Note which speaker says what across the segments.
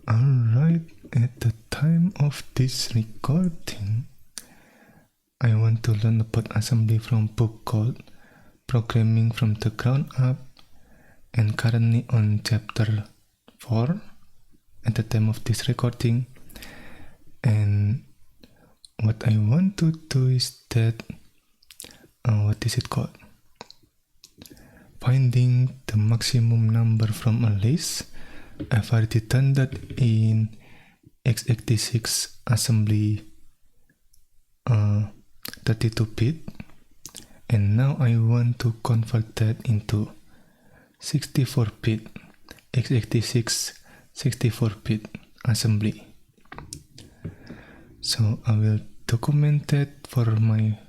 Speaker 1: Alright, at the time of this recording, I want to learn about assembly from book called Programming from the Ground Up, and currently on chapter 4 at the time of this recording. And what I want to do is that, what is it called? Finding the maximum number from a list. I've already done that in x86 assembly 32-bit, and now I want to convert that into 64-bit x86 64-bit assembly. So I will document that for my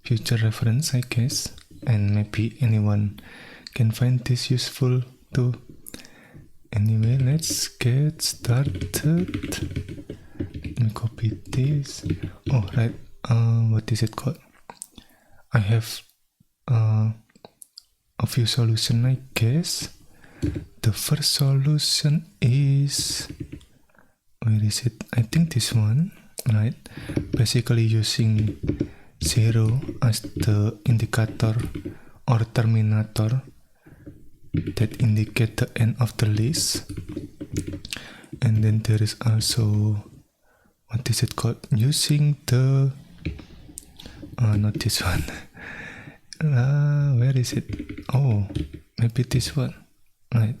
Speaker 1: future reference, I guess, and maybe anyone can find this useful too. Anyway, let's get started. Let me copy this. Oh, right. What is it called? I have a few solutions, I guess. The first solution is, where is it? I think this one, right? Basically using 0 as the indicator or terminator that indicate the end of the list. And then there is also, what is it called? Using the, not this one. Where is it? Oh, maybe this one. Right.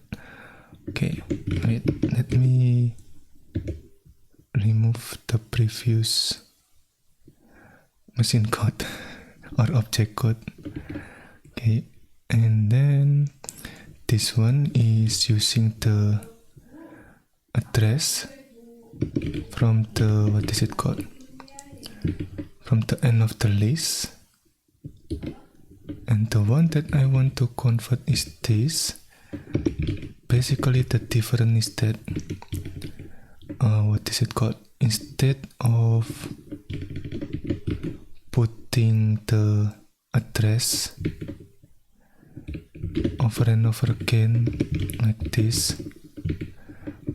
Speaker 1: Okay, wait, let me remove the previous machine code or object code. Okay, and then this one is using the address from the, what is it called? From the end of the list. And the one that I want to convert is this. Basically the difference is that, what is it called? Instead of putting the address over and over again like this,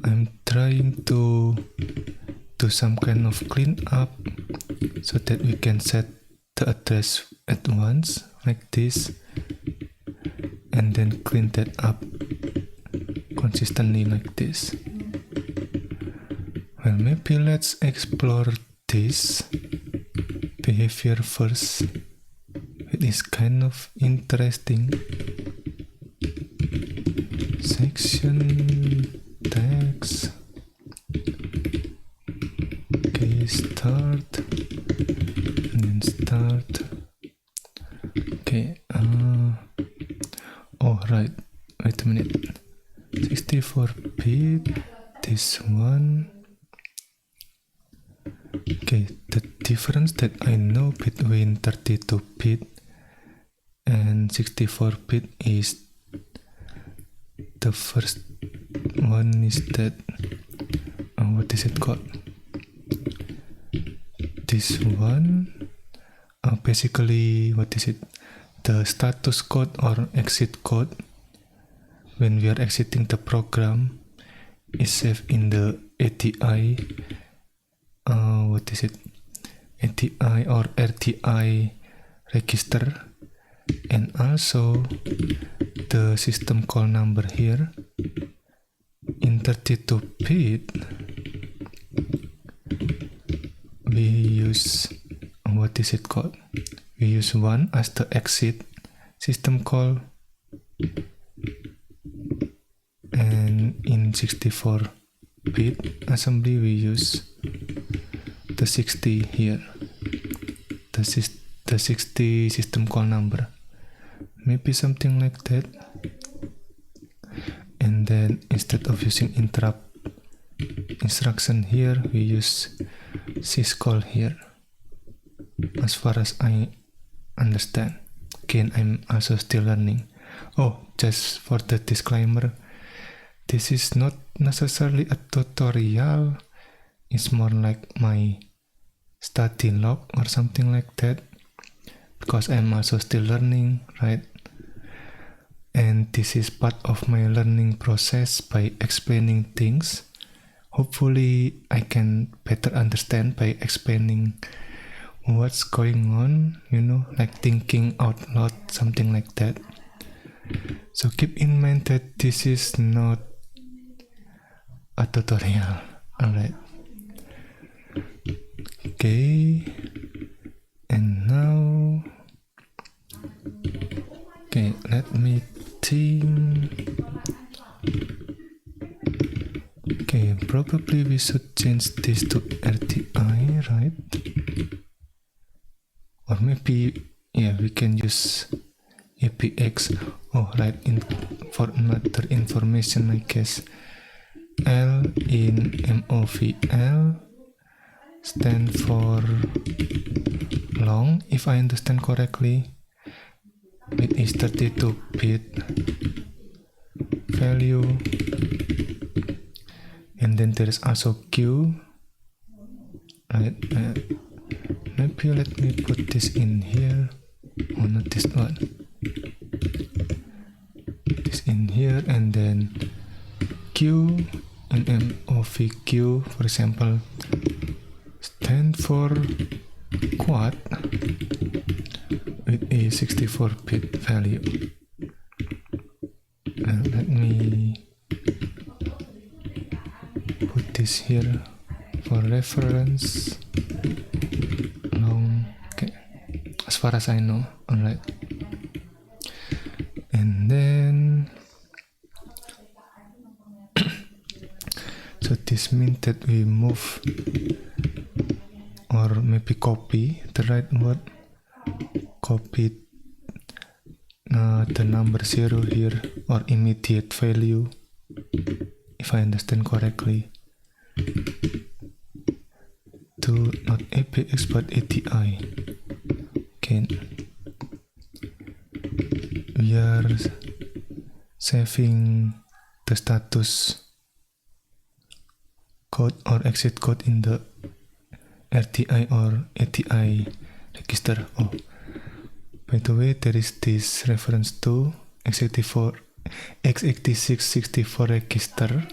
Speaker 1: I'm trying to do some kind of cleanup so that we can set the address at once like this, and then clean that up consistently like this. Well, maybe let's explore this behavior first. It is kind of interesting. Section text. Okay, start and then start. Okay, oh right, wait a minute. 64-bit, this one. Okay, the difference that I know between 32-bit and 64-bit is the first one is that, what is it called? This one, basically, what is it? The status code or exit code when we are exiting the program is saved in the ATI, what is it? ATI or RTI register, and also the system call number here. In 32-bit, we use, what is it called? We use 1 as the exit system call, and in 64-bit assembly we use the 60 here, the 60 system call number, maybe something like that. And then instead of using interrupt instruction here, we use syscall here, as far as I understand. Again, I'm also still learning. Oh, just for the disclaimer, this is not necessarily a tutorial, it's more like my study log or something like that, because I'm also still learning, right? And this is part of my learning process by explaining things hopefully I can better understand by explaining what's going on, like thinking out loud, something like that. So keep in mind that this is not a tutorial. Alright. Okay. And now, okay, let me think. Okay, probably we should change this to RTI, right? Or maybe, yeah, we can use APX. Oh, right, for another information, I guess. L in movl stand for long, if I understand correctly. It is 32-bit value, and then there is also Q, right? Maybe let me put this in here. Oh, not this one. This in here, and then Q in movq, for example, stand for quad with a 64-bit value. Let me put this here for reference. Long, okay, as far as I know. Alright, and then so this means that we move, or maybe copy, the right word, copy the number 0 here, or immediate value, if I understand correctly, to not APX but ATI. Okay, we are saving the status code or exit code in the RTI or ATI register. Oh, by the way, there is this reference to x86-64 register,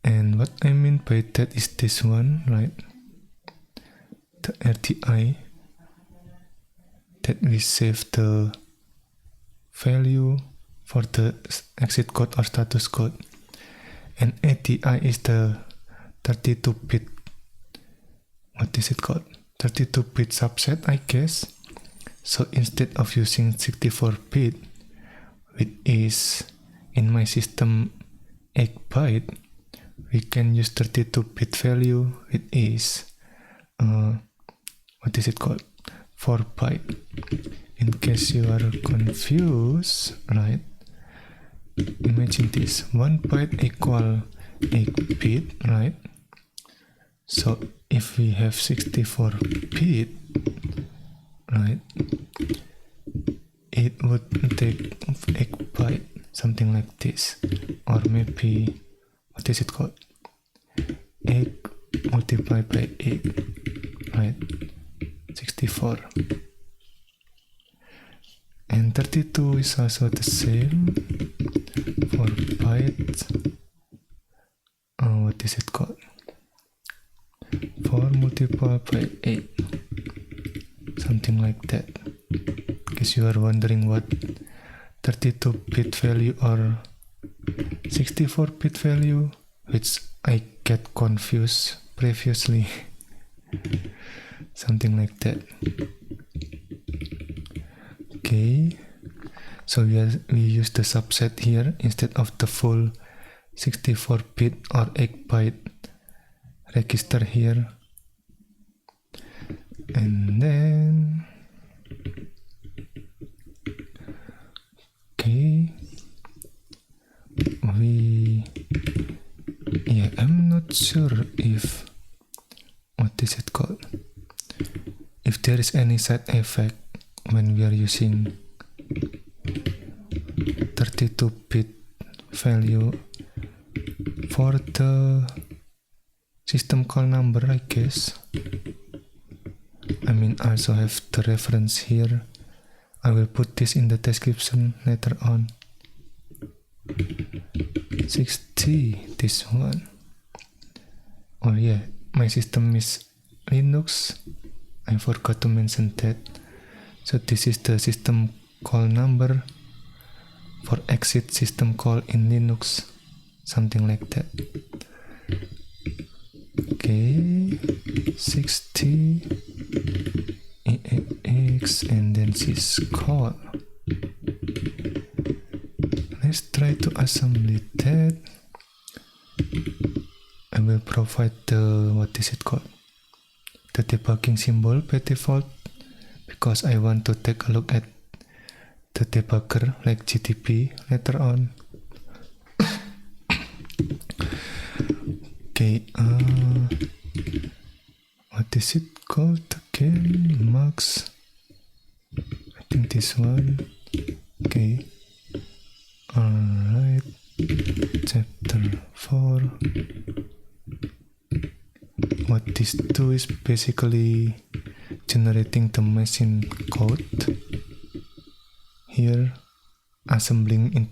Speaker 1: and what I mean by that is this one, right? The RTI, that we save the value for the exit code or status code, and ATI is the 32-bit, what is it called? 32-bit subset, I guess. So instead of using 64-bit, which is in my system 8 byte, we can use 32-bit value, which is what is it called? 4 byte. In case you are confused, right? Imagine this: 1 byte equal 8 bit, right? So if we have 64-bit, right, it would take 8 byte, something like this, or maybe, what is it called? 8 multiplied by 8, right? 64. And 32 is also the same, 4 bytes. What is it called? 4 multiplied by 8, something like that. In case you are wondering what 32-bit value or 64-bit value, which I get confused previously. Something like that. Okay, so we use the subset here instead of the full 64-bit or 8-byte register here. And then, okay, I'm not sure if, what is it called, if there is any side effect when we are using 32-bit value for the system call number, I guess. I mean, I also have the reference here. I will put this in the description later on. 60, this one. Oh yeah, my system is Linux. I forgot to mention that. So this is the system call number for exit system call in Linux, something like that. Okay, 60 EAX and then syscall. Let's try to assemble that. I will provide the, what is it called? The debugging symbol by default, because I want to take a look at the debugger like GTP later on. Okay, what is it called again? Max. I think this one. Okay. Alright. Chapter 4. What this do is basically generating the machine code. Here, assembling in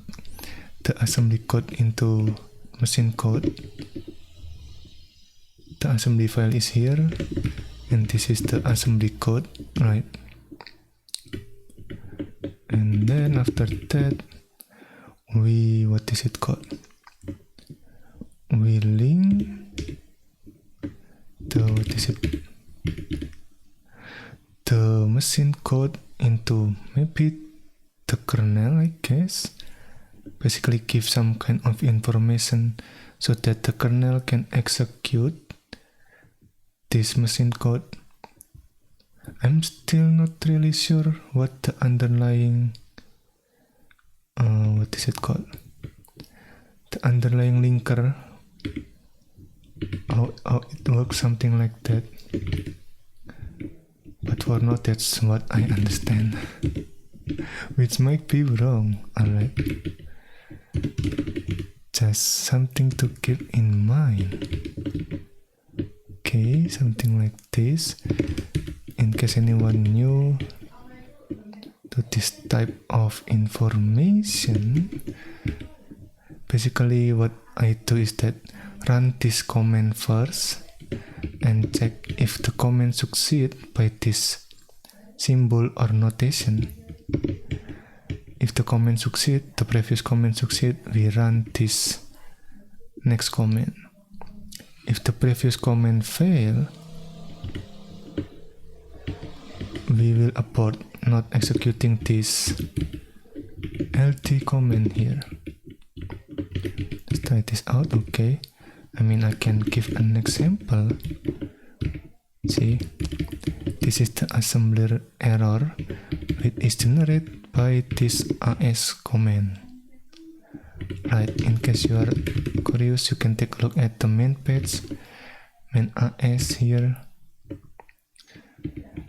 Speaker 1: the assembly code into machine code. The assembly file is here, and this is the assembly code, right? And then after that, we, what is it called? We link the, what is it? The machine code into maybe the kernel, I guess. Basically give some kind of information so that the kernel can execute this machine code. I'm still not really sure what the underlying what is it called? The underlying linker, how it works, something like that. But for now, that's what I understand, which might be wrong. Alright, just something to keep in mind. Okay, something like this. In case anyone new to this type of information, basically what I do is that run this command first and check if the command succeed by this symbol or notation. If the command succeed, the previous command succeed, we run this next command. If the previous command fail, we will abort, not executing this lt command here. Let's try this out. Okay, I mean, I can give an example. See, this is the assembler error, which is generated by this as command. Right, in case you are curious, you can take a look at the main page, main as here,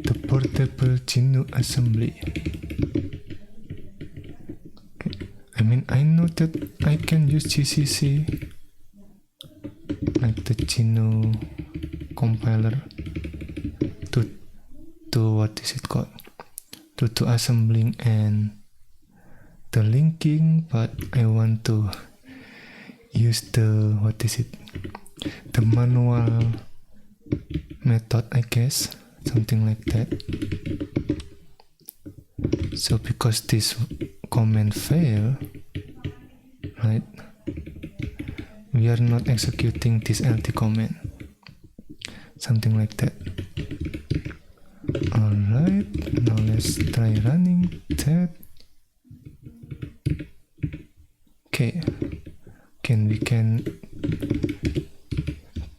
Speaker 1: the portable GNU assembly. Okay. I mean, I know that I can use GCC, like the GNU compiler, to what is it called? To assembling and the linking, but I want to use the, what is it? The manual method, I guess, something like that. So because this command fail, right, we are not executing this lt command, something like that. Alright, now let's try running that. Okay, we can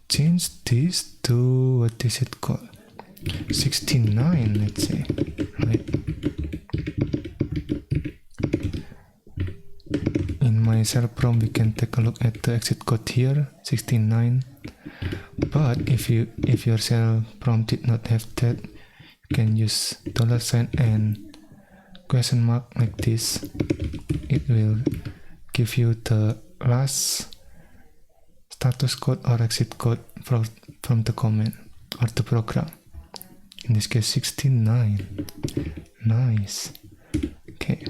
Speaker 1: change this to, what is it called, 69, let's say, right? In my shell prompt, we can take a look at the exit code here, 69. But if your shell prompt did not have that, you can use $sign and question mark like this. It will give you the last status code or exit code from the command or the program. In this case, 69. Nice. Okay.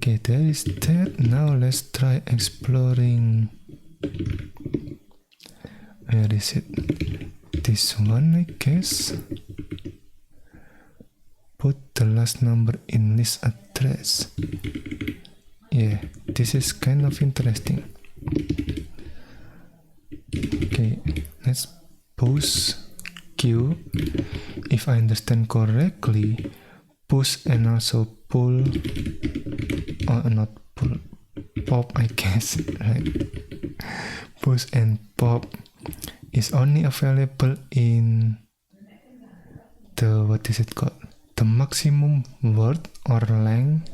Speaker 1: Okay, there is that. Now let's try exploring. Where is it? This one, I guess. Put the last number in list address. Yeah, this is kind of interesting. Okay, let's push Q. If I understand correctly, push and also pull, or not pull, pop, I guess, right? Push and pop is only available in the, what is it called? The maximum word or length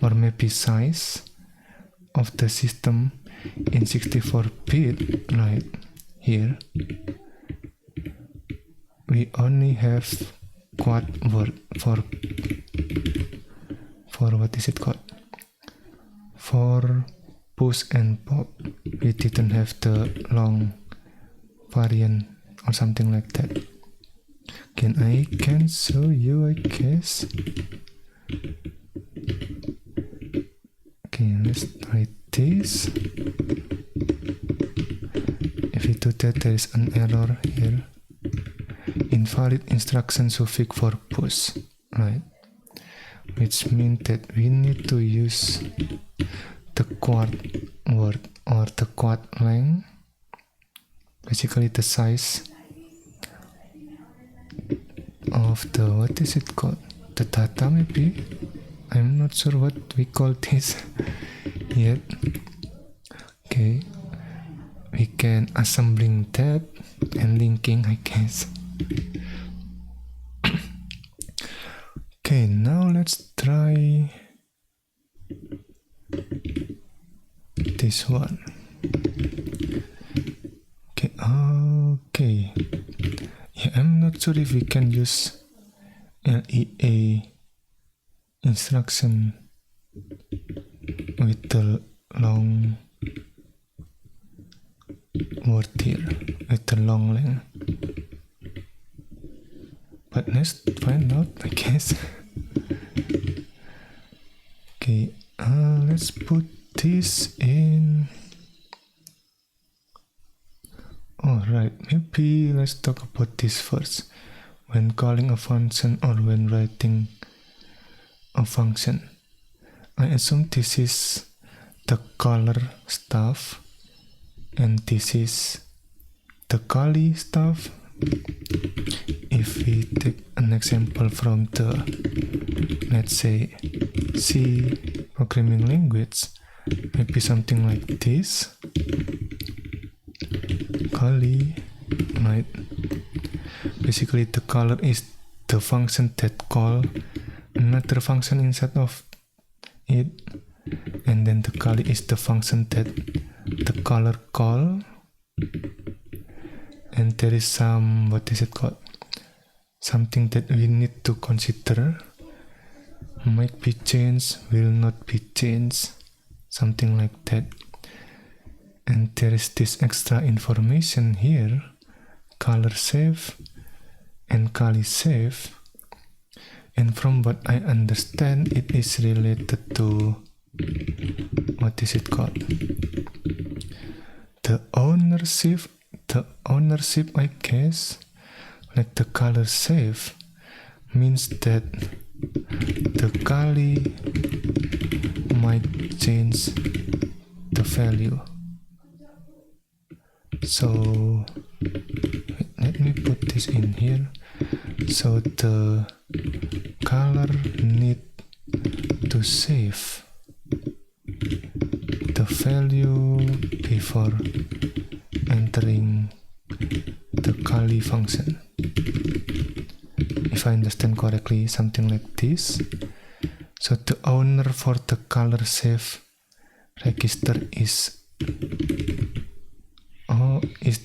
Speaker 1: or maybe size of the system in 64-bit, right? Here we only have quad word for what is it called? For push and pop. We didn't have the long variant or something like that. I can show you, I guess. Okay, let's try this. If we do that, there is an error here. Invalid instruction suffix for push, right? Which means that we need to use the quad word or the quad length, basically the size of the, what is it called? The data, maybe? I'm not sure what we call this yet. Okay, we can assembling that and linking, I guess. Okay, now let's try this one. Okay. Yeah, I'm not sure if we can use LEA instruction with the long word here, with the long length. But let's find out, I guess. Okay, let's put this in. Alright, maybe let's talk about this first. When calling a function or when writing a function, I assume this is the color stuff and this is the Kali stuff. If we take an example from the, let's say, C programming language, maybe something like this. Kali, right? Basically, the color is the function that call another function inside of it, and then the Kali is the function that the color call. And there is some, what is it called? Something that we need to consider. Might be changed, will not be changed, something like that. And there is this extra information here, color save and Kali save. And from what I understand, it is related to, what is it called? The ownership, I guess. Like the color save means that the Kali might change the value. So let me put this in here. So the color need to save the value before entering the Kali function. If I understand correctly, something like this. So the owner for the color save register is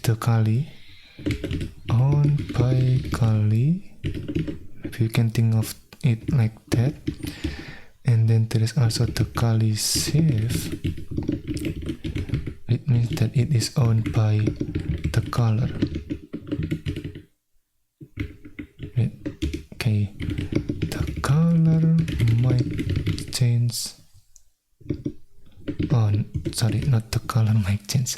Speaker 1: the Kali, owned by Kali. If you can think of it like that. And then there is also the Kali save. It means that it is owned by the color. Okay, the color might change sorry, not the color might change.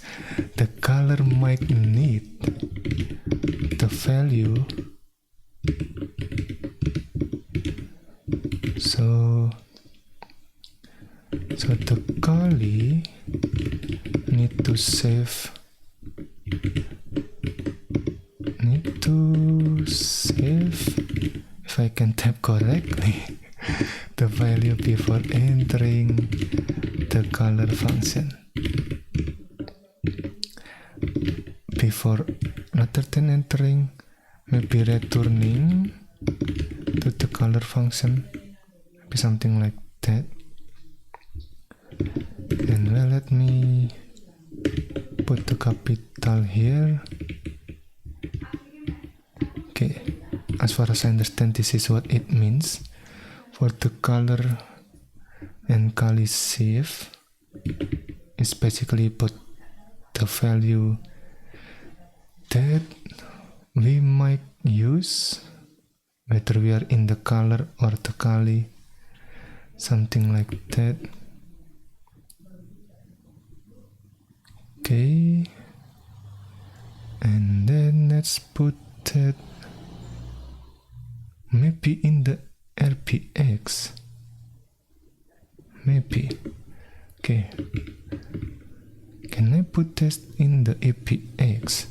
Speaker 1: The color might need the value. So the kali need to save if I can type correctly the value before entering the color function. Before rather than entering, maybe returning to the color function, maybe something like that. And well, let me put the capital here. Okay, as far as I understand, this is what it means for the color and kali save. It's basically put the value that we might use, whether we are in the color or the kali, something like that. Okay, and then let's put that maybe in the RPX, maybe. Okay, can I put this in the APX?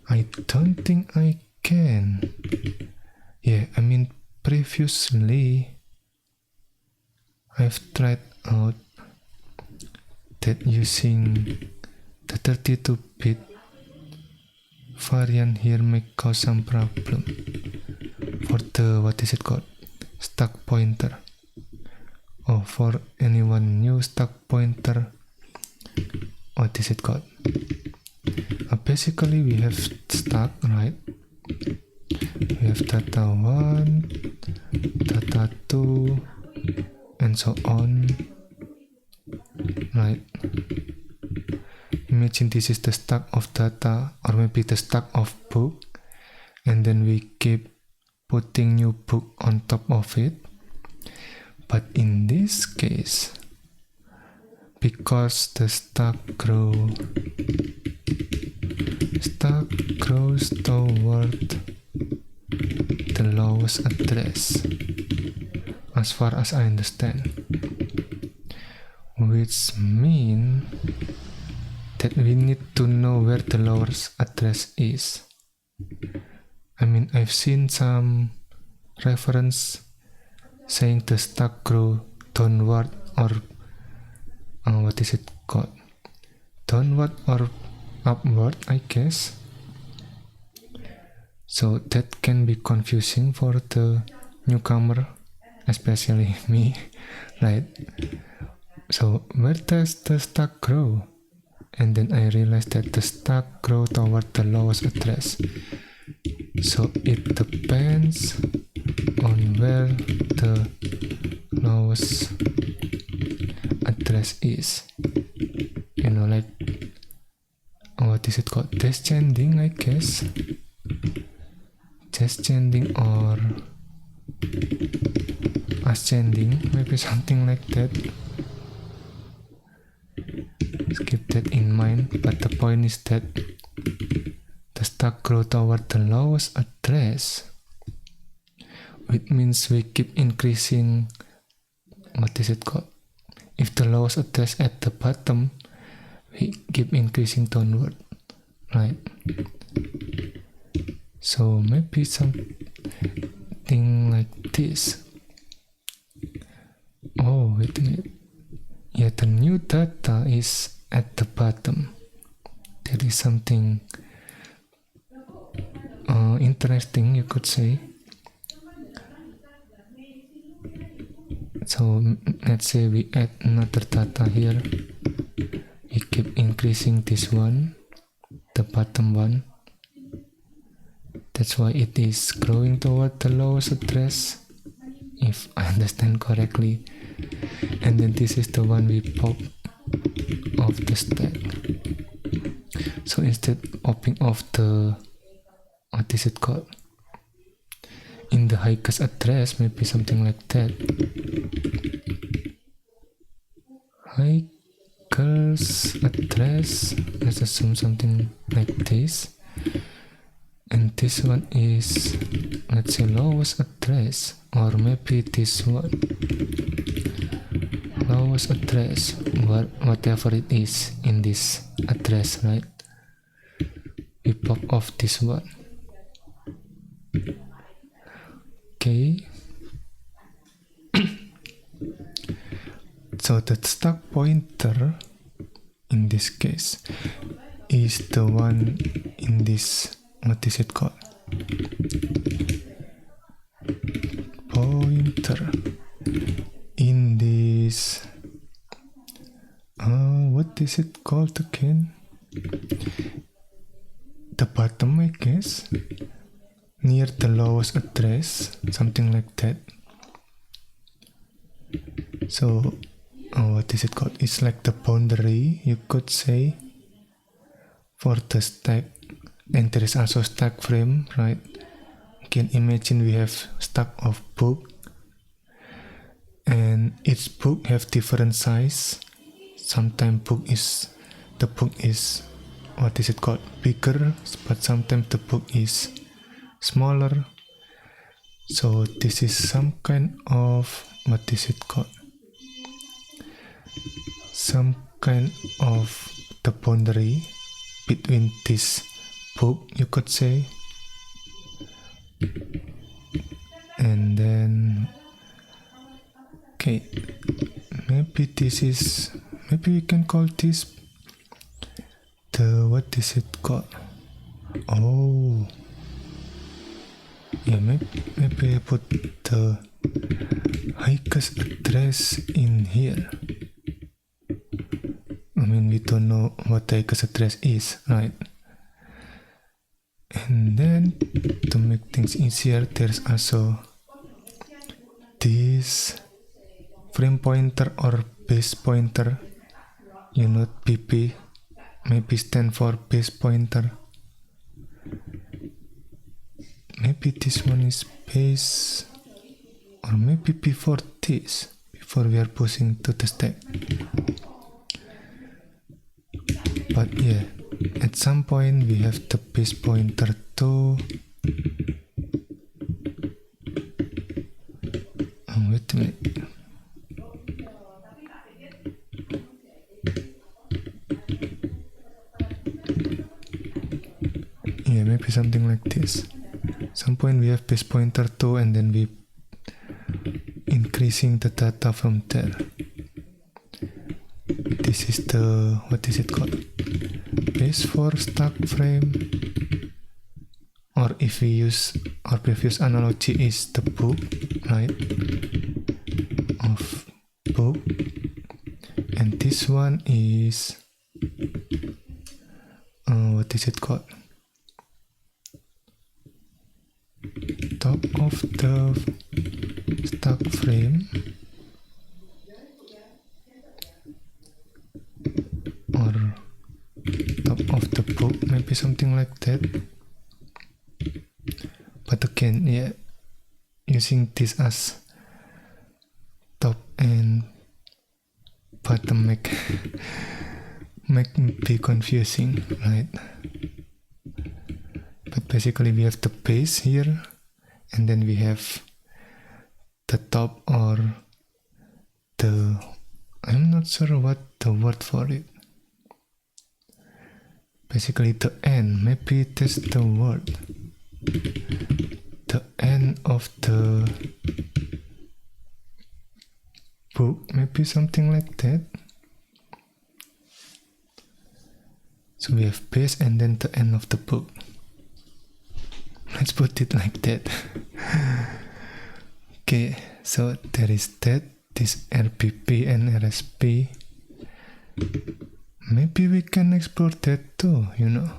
Speaker 1: I don't think I can. Yeah, I mean previously I've tried out that using the 32-bit variant here may cause some problem for the, what is it called, stack pointer. Oh, for anyone new, stack pointer, what is it called? Basically we have stack, right? We have data 1, data 2, and so on, right? Imagine this is the stack of data, or maybe the stack of book, and then we keep putting new book on top of it. But in this case, because the stack grows toward the lowest address, as far as I understand, which means that we need to know where the lowest address is. I mean, I've seen some reference saying the stack grow downward, or what is it called? Downward or upward, I guess. So that can be confusing for the newcomer, especially me, right? So where does the stack grow? And then I realized that the stack grow toward the lowest address. So it depends on where the lowest address is. You know, like, what is it called? Descending, I guess. Descending or ascending, maybe something like that. Let's keep that in mind. But the point is that the stack grow toward the lowest address, which means we keep increasing, what is it called? If the lowest address at the bottom, we keep increasing downward, right? So maybe something like this. Oh, wait a minute. Yeah, the new data is at the bottom. There is something interesting, you could say. So let's say we add another data here. We keep increasing this one, the bottom one. That's why it is growing toward the lowest address, if I understand correctly. And then this is the one we pop off the stack. So instead popping off the, what is it called, in the highest address, maybe something like that. equals address. Let's assume something like this. And this one is, let's say, lowest address, or maybe this one, lowest address, whatever it is in this address, right? We pop off this one. Okay. So the stack pointer in this case is the one in this, what is it called? Pointer in this, what is it called again? The bottom, I guess, near the lowest address, something like that. So what is it called? It's like the boundary, you could say, for the stack. And there is also stack frame, right? You can imagine we have stack of book, and each book have different size. Sometimes the book is, what is it called, bigger, but sometimes the book is smaller. So this is some kind of, what is it called, some kind of the boundary between this book, you could say. And then, okay, maybe this is, maybe we can call this the, what is it called? Oh yeah, maybe I put the highest address in here. I mean, we don't know what the highest address is, right? And then to make things easier, there's also this frame pointer or base pointer. You know, PP maybe stand for base pointer. Maybe this one is base, or maybe before this, before we are pushing to the stack. But yeah, at some point we have the base pointer too. Oh, wait a minute. Yeah, maybe something like this. Some point we have base pointer too, and then we increasing the data from there. This is the, what is it called, base for stack frame, or if we use our previous analogy is the book, right, of book. And this one is what is it called, top of the stack frame, or top of the book, maybe something like that. But again, yeah, using this as top and bottom make be confusing, right? But basically we have the base here, and then we have the top, or the, I'm not sure what the word for it. Basically the end, maybe that's the word. The end of the book, maybe something like that. So we have base and then the end of the book. Let's put it like that. Okay, so there is that, this RPP and RSP. Maybe we can explore that too, you know.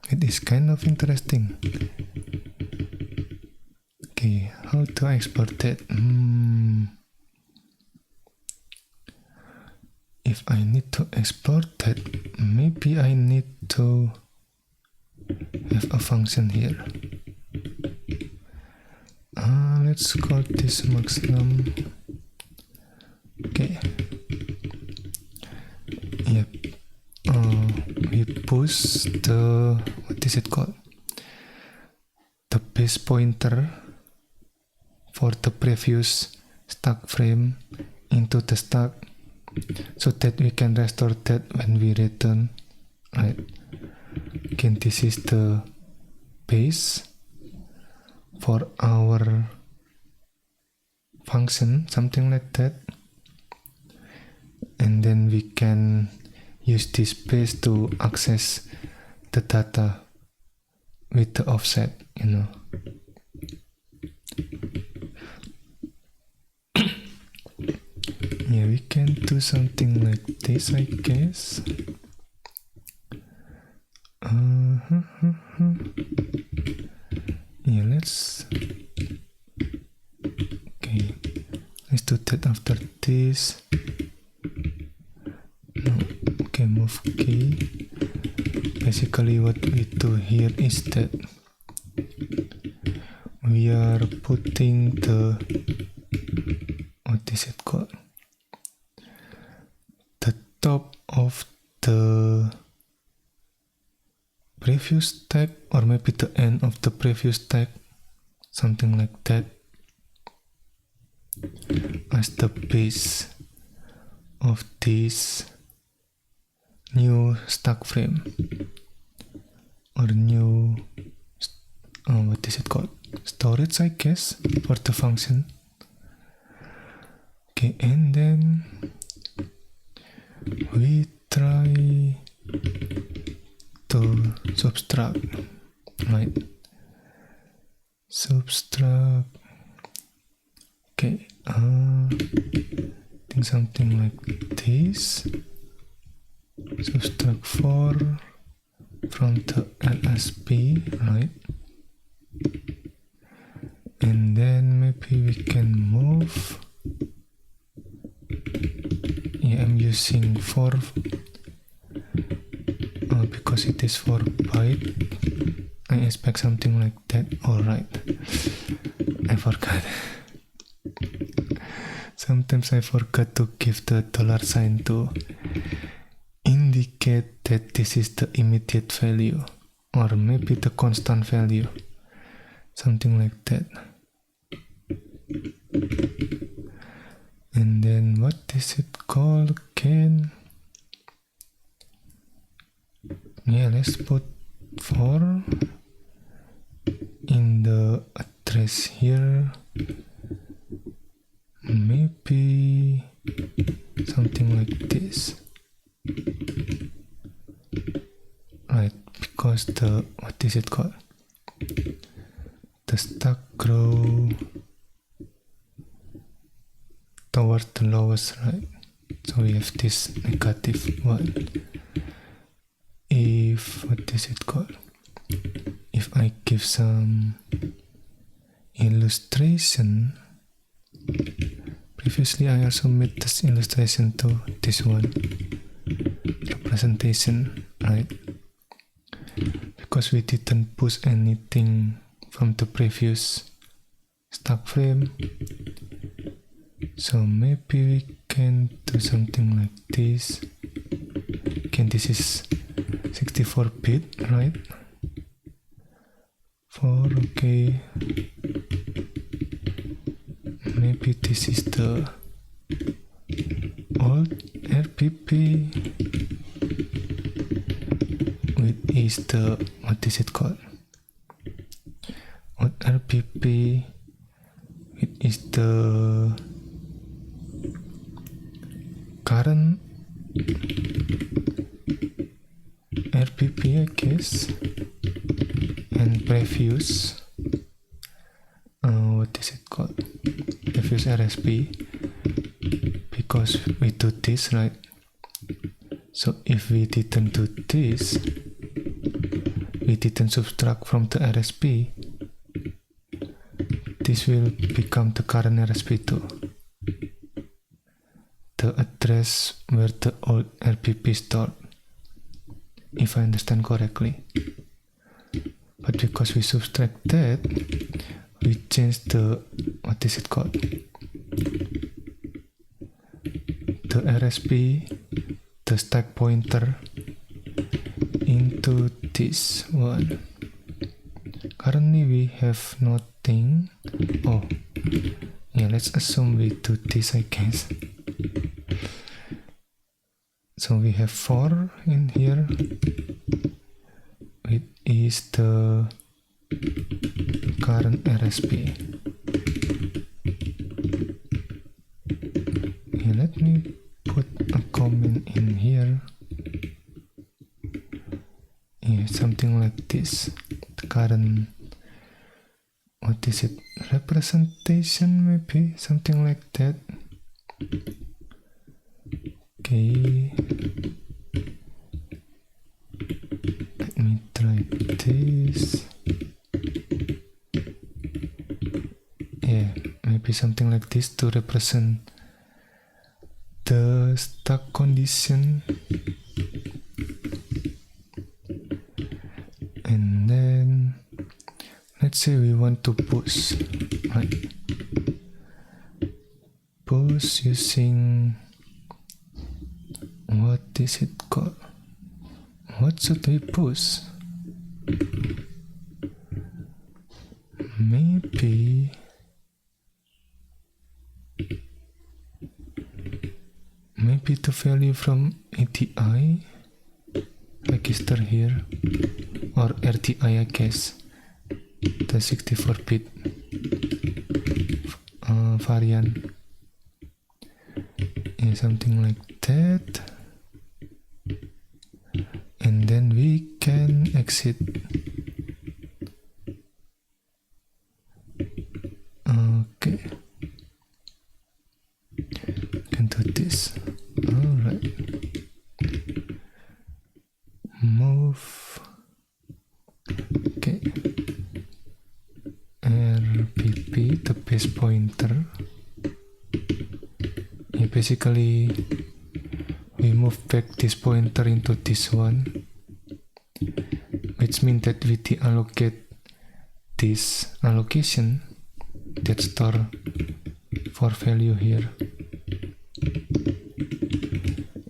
Speaker 1: It is kind of interesting. Okay, how to export that? If I need to export that, maybe I need to have a function here. Let's call this maxnum. Okay. Yeah, push the, what is it called, the base pointer for the previous stack frame into the stack, so that we can restore that when we return, right? Again, this is the base for our function, something like that, and then we can use this base to access the data with the offset, you know. Yeah, we can do something like this, I guess. Yeah, let's do that after this. No, okay, move key. Basically what we do here is that we are putting the, what is it called, the top of the previous stack, or maybe the end of the previous stack, something like that, as the base of this new stack frame, or new, what is it called, storage, I guess, for the function. Okay, and then we try to subtract, right? Subtract. Okay, I think something like this. Subtract 4 from the LSP, right? And then maybe we can move. Yeah, I'm using 4 because it is 4 byte. I expect something like that. Alright, I forgot. Sometimes I forgot to give the $sign to indicate that this is the immediate value, or maybe the constant value, something like that. And then what is it called again? Yeah, let's put 4 in the address here. Maybe something like this, right? Because the, what is it called, the stack grow towards the lowest, right? So we have this negative 1. If, what is it called, if I give some illustration, previously I also made this illustration to this one, representation, right? Because we didn't push anything from the previous stack frame, so maybe we can do something like this. Again, this is 64-bit, right? 4, okay. Maybe this is the old RPP, which is the, what is it called, old RPP, which is the current RPP, I guess, and previous, what is it called, previous RSP, because we do this, right? So if we didn't do this, we didn't subtract from the RSP, this will become the current RSP too, the address where the old RPP stored, if I understand correctly. But because we subtract that, we change the, what is it called, the RSP, the stack pointer, into this one. Currently we have nothing. Oh, yeah, let's assume we do this, I guess. So we have 4 in here, which is the current RSP. Yeah, let me put a comment in here. Yeah, something like this. The current, what is it? Representation, maybe something like that. Okay. Let me try this. Yeah, maybe something like this to represent the stuck condition. And then let's say we want to push, right? Push using, what is it called? What should we push? Maybe the value from ATI register here, or RTI, I guess, the 64-bit variant. Yeah, something like that. And then we can exit. Okay, can do this. All right, move. Okay, RPP, the base pointer. Yeah, basically we move back this pointer into this one, which means that we deallocate this allocation that store for value here.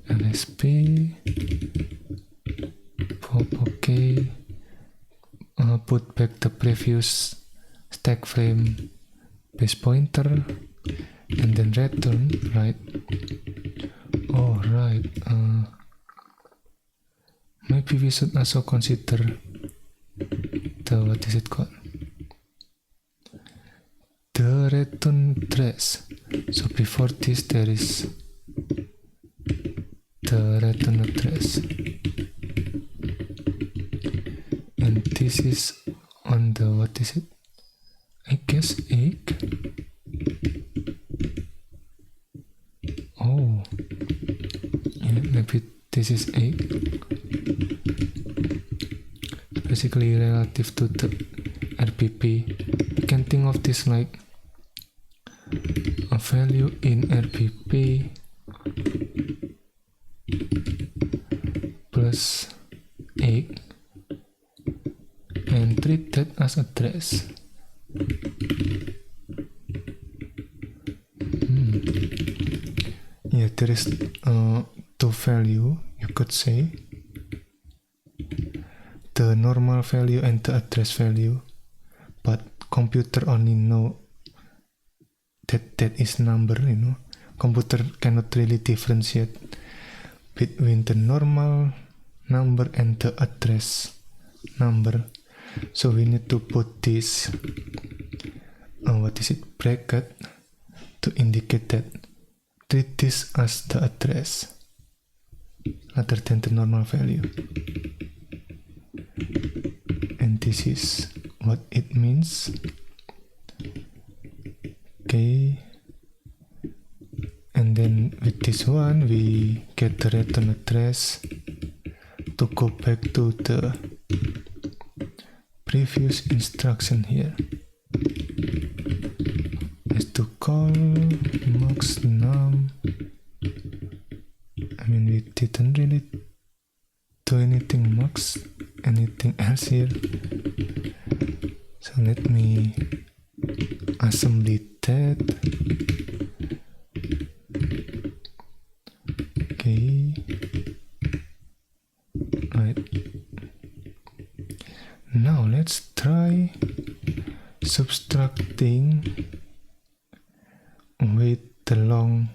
Speaker 1: LSP, pop, okay, put back the previous stack frame base pointer, and then return, right? Oh, right. Maybe we should also consider the, what is it called? The return trace. So before this there is the return address, and this is on the, what is it? I guess egg. Oh, yeah, maybe this is egg. Basically relative to the RPP. You can think of this like a value in RPP plus egg, and treat that as a trace. Yeah, there is two value, you could say, the normal value and the address value, but computer only know that is number, you know. Computer cannot really differentiate between the normal number and the address number. So we need to put this what is it, bracket, to indicate that treat this as the address rather than the normal value. And this is what it means. Okay, and then with this one we get the return address to go back to the previous instruction here. Is to call max num. I mean, we didn't really do anything max, anything else here. So let me assembly that. Okay, right, Now let's try subtracting with the long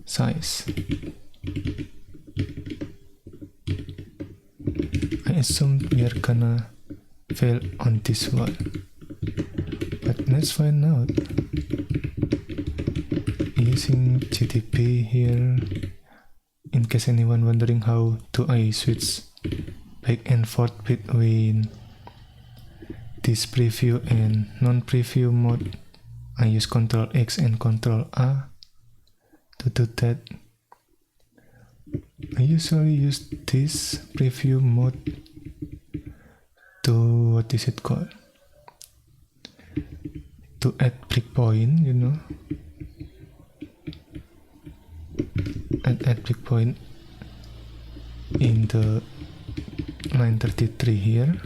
Speaker 1: size. I assume we are gonna fail on this one, but let's find out using GTP here. In case anyone wondering how do I switch back and forth between this preview and non-preview mode, I use Ctrl X and Ctrl A to do that. I usually use this preview mode to, what is it called, to add breakpoint, you know, add breakpoint in the line 33 here.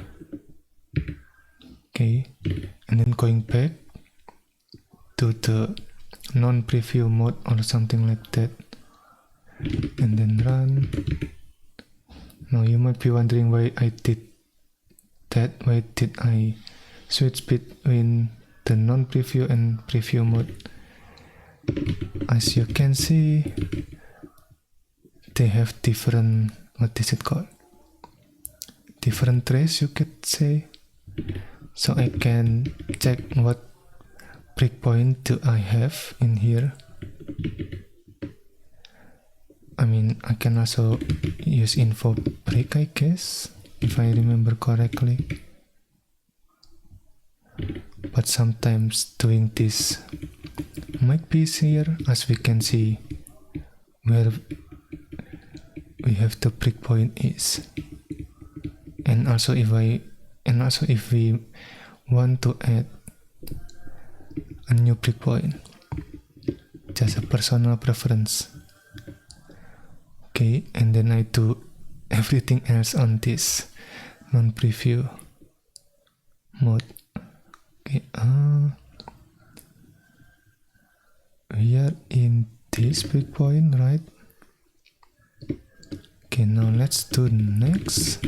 Speaker 1: Okay, and then going back to the non-preview mode or something like that, and then run. Now you might be wondering why I did that. Why did I switch between the non-preview and preview mode? As you can see, they have different, what is it called, different trace, you could say. So I can check what breakpoint do I have in here. I mean, I can also use info break, I guess, if I remember correctly. But sometimes doing this might be easier, as we can see where we have the breakpoint is. And also if we want to add a new breakpoint, just a personal preference. Okay, and then I do everything else on this non-preview mode. Okay, we are in this breakpoint, right? Okay, now let's do next.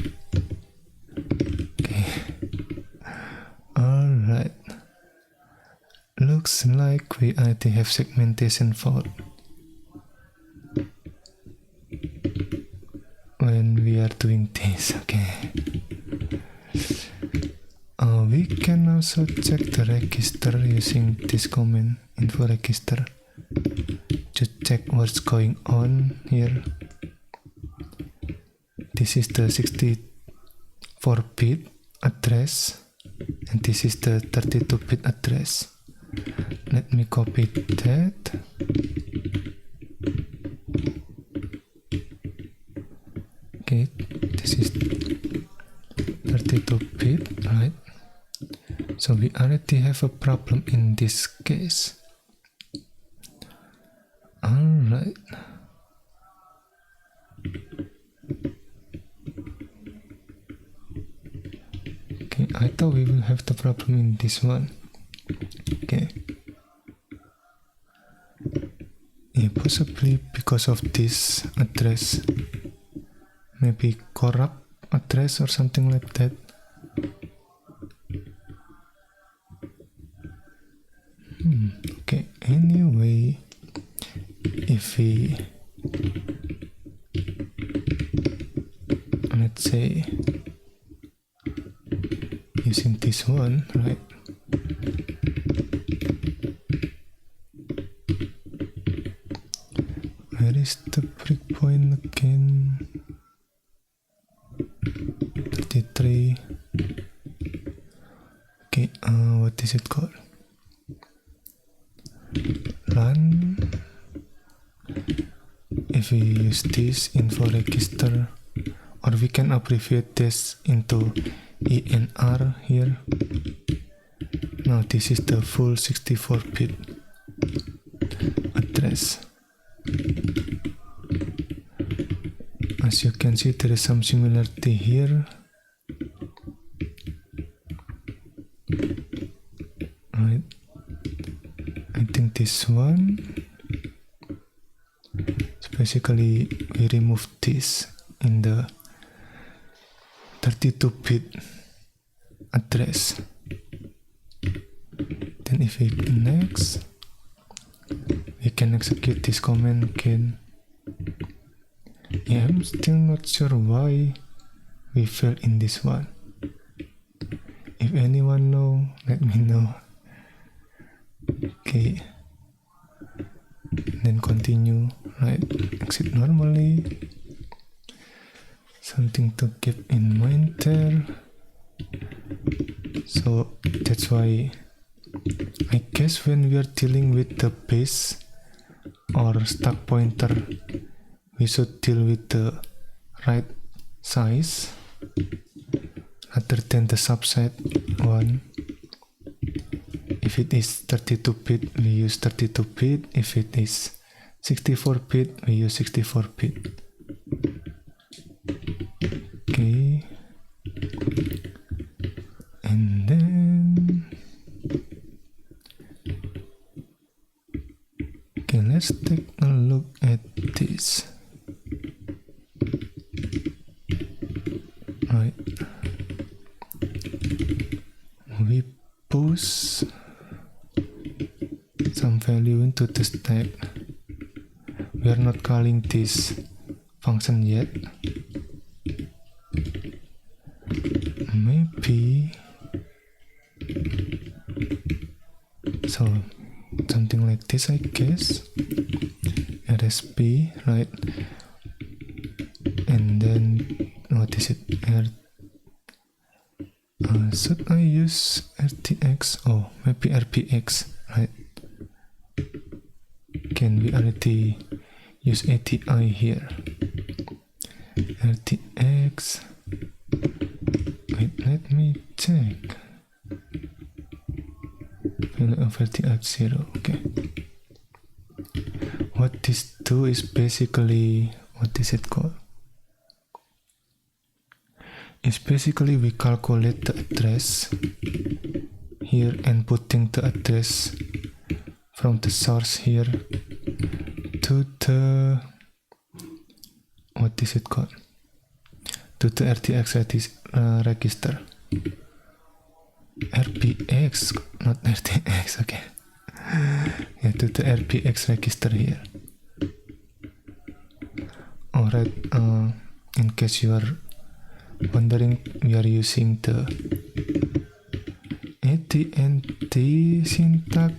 Speaker 1: Okay, alright, looks like we already have segmentation fault when we are doing this. Okay, we can also check the register using this command, info register, to check what's going on here. This is the 64-bit address and this is the 32-bit address. Let me copy that. Okay, this is 32-bit, right? So we already have a problem in this case. Alright. Okay, I thought we will have the problem in this one. Okay. Yeah, possibly because of this address. Maybe corrupt address or something like that. Okay, anyway, if we, let's say, using this one, right? Where is the breakpoint again? 33. Okay, what is it called? Run. If we use this info register, or we can abbreviate this into ENR here. Now this is the full 64-bit address. As you can see, there is some similarity here. Right. I think this one. So basically, we remove this in the 32-bit address. Then if we next, we can execute this command again. Yeah, I'm still not sure why we failed in this one. If anyone know, let me know. Okay, then continue, right? Exit normally. Something to keep in mind there. So that's why I guess when we are dealing with the base or stack pointer, we should deal with the right size rather than the subset one. If it is 32-bit, we use 32-bit. If it is 64-bit, we use 64-bit. Okay. And then... okay, let's take a look at this. Right. We push some value into the stack. We are not calling this function yet. Maybe so something like this, I guess. RSP, right? And then what is it? Should I use RTX? Oh, maybe RPX, right? Can we already use ATI here? RTX. Wait, let me check. Value of RTX 0. Okay. What this do is basically, what is it called? It's basically we calculate the address here and putting the address from the source here to the, what is it called? To the RTX register. RPX, not RTX, okay. Yeah, to the RPX register here. Alright, in case you are wondering, we are using the AT&T syntax,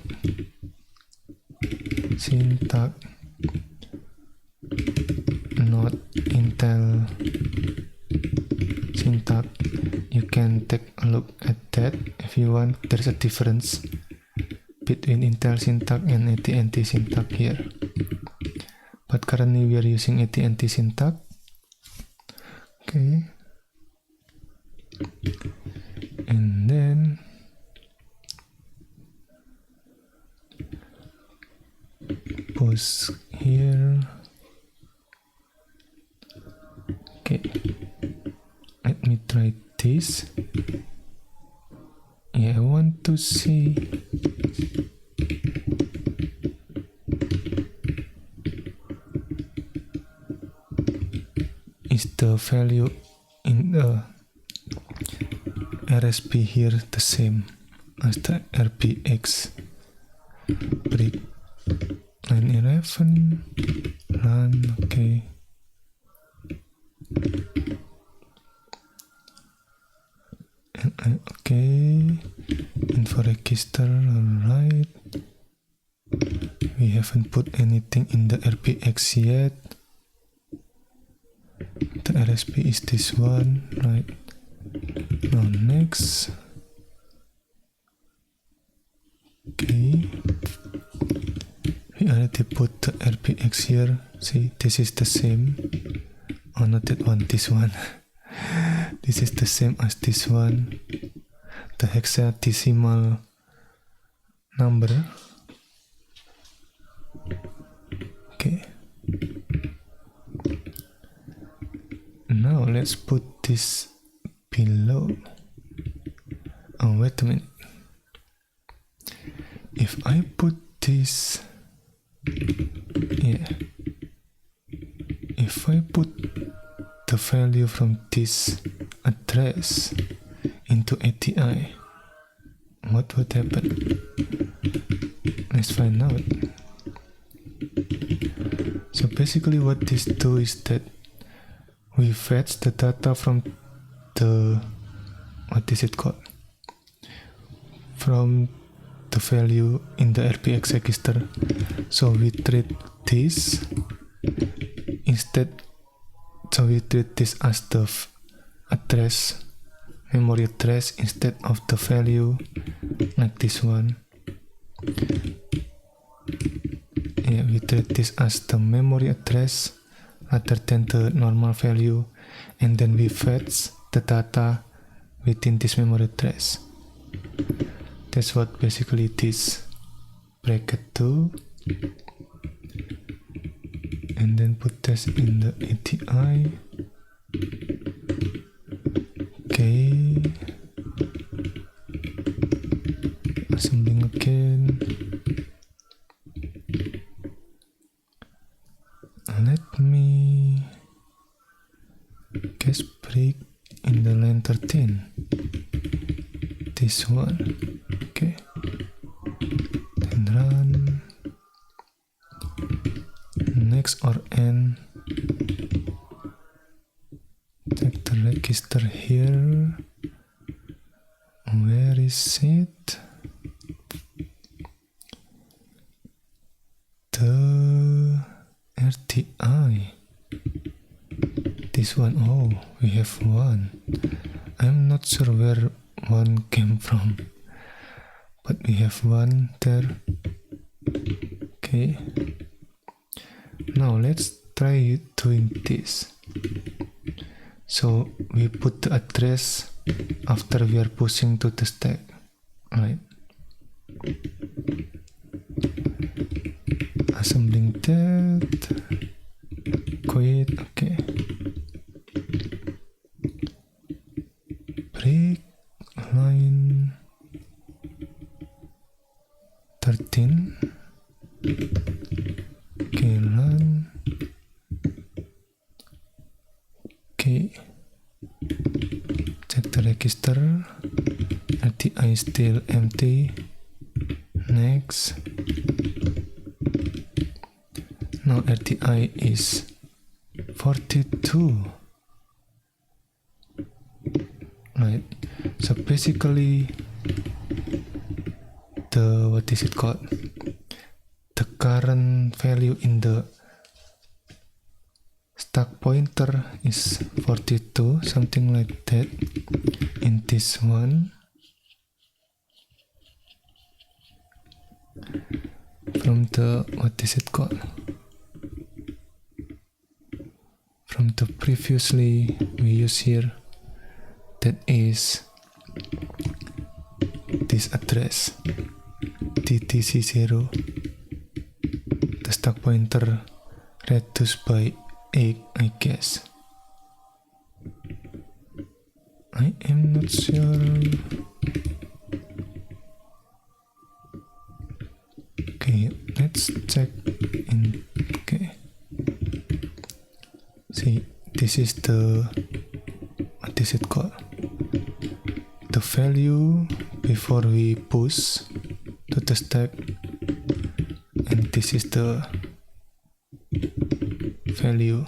Speaker 1: not Intel syntax. You can take a look at that if you want. There's a difference between Intel syntax and AT&T syntax here, but currently we are using AT&T syntax. Okay, and then push here. Okay, let me try this. Yeah, I want to see is the value in the RSP here the same as the RPX. Break line 11, run, okay. Okay, info register, alright. We haven't put anything in the RPX yet. The RSP is this one, right? Now next. Okay, we already put the RPX here. See, this is the same. Oh, not that one, this one. This is the same as this one. The hexadecimal number. Okay. Now let's put this below. Oh, wait a minute. If I put this, yeah. If I put the value from this address into ATI, what would happen? Let's find out. So basically what this do is that we fetch the data from the, what is it called? From the value in the RPX register. So we treat this instead, so we treat this as the address, memory address, instead of the value like this one. Yeah, we treat this as the memory address rather than the normal value, and then we fetch the data within this memory address. That's what basically this bracket do, and then put this in the ATI. Okay, assembling again. Let me guess break in the line 13. This one. Okay. Then run. Next or n. Take the register here. Where is it? The RTI. This one. Oh, we have one. I'm not sure where one came from, but we have one there. Okay. Now let's try doing this. So we put the address after we are pushing to the stack, right? Assembling that. Quit. Okay. Break line 13. Okay, run. Okay, check the register. RTI is still empty. Next. Now RTI is 42. Right. So basically the, what is it called? The current value in the stack pointer is 42, something like that, in this one. From the, what is it called? From the previously we use here, that is this address TTC0, the stack pointer reduced by 8, I guess. I am not sure. Okay, let's check in. Okay, see, this is the, what is it called? The value before we push to the stack, and this is the value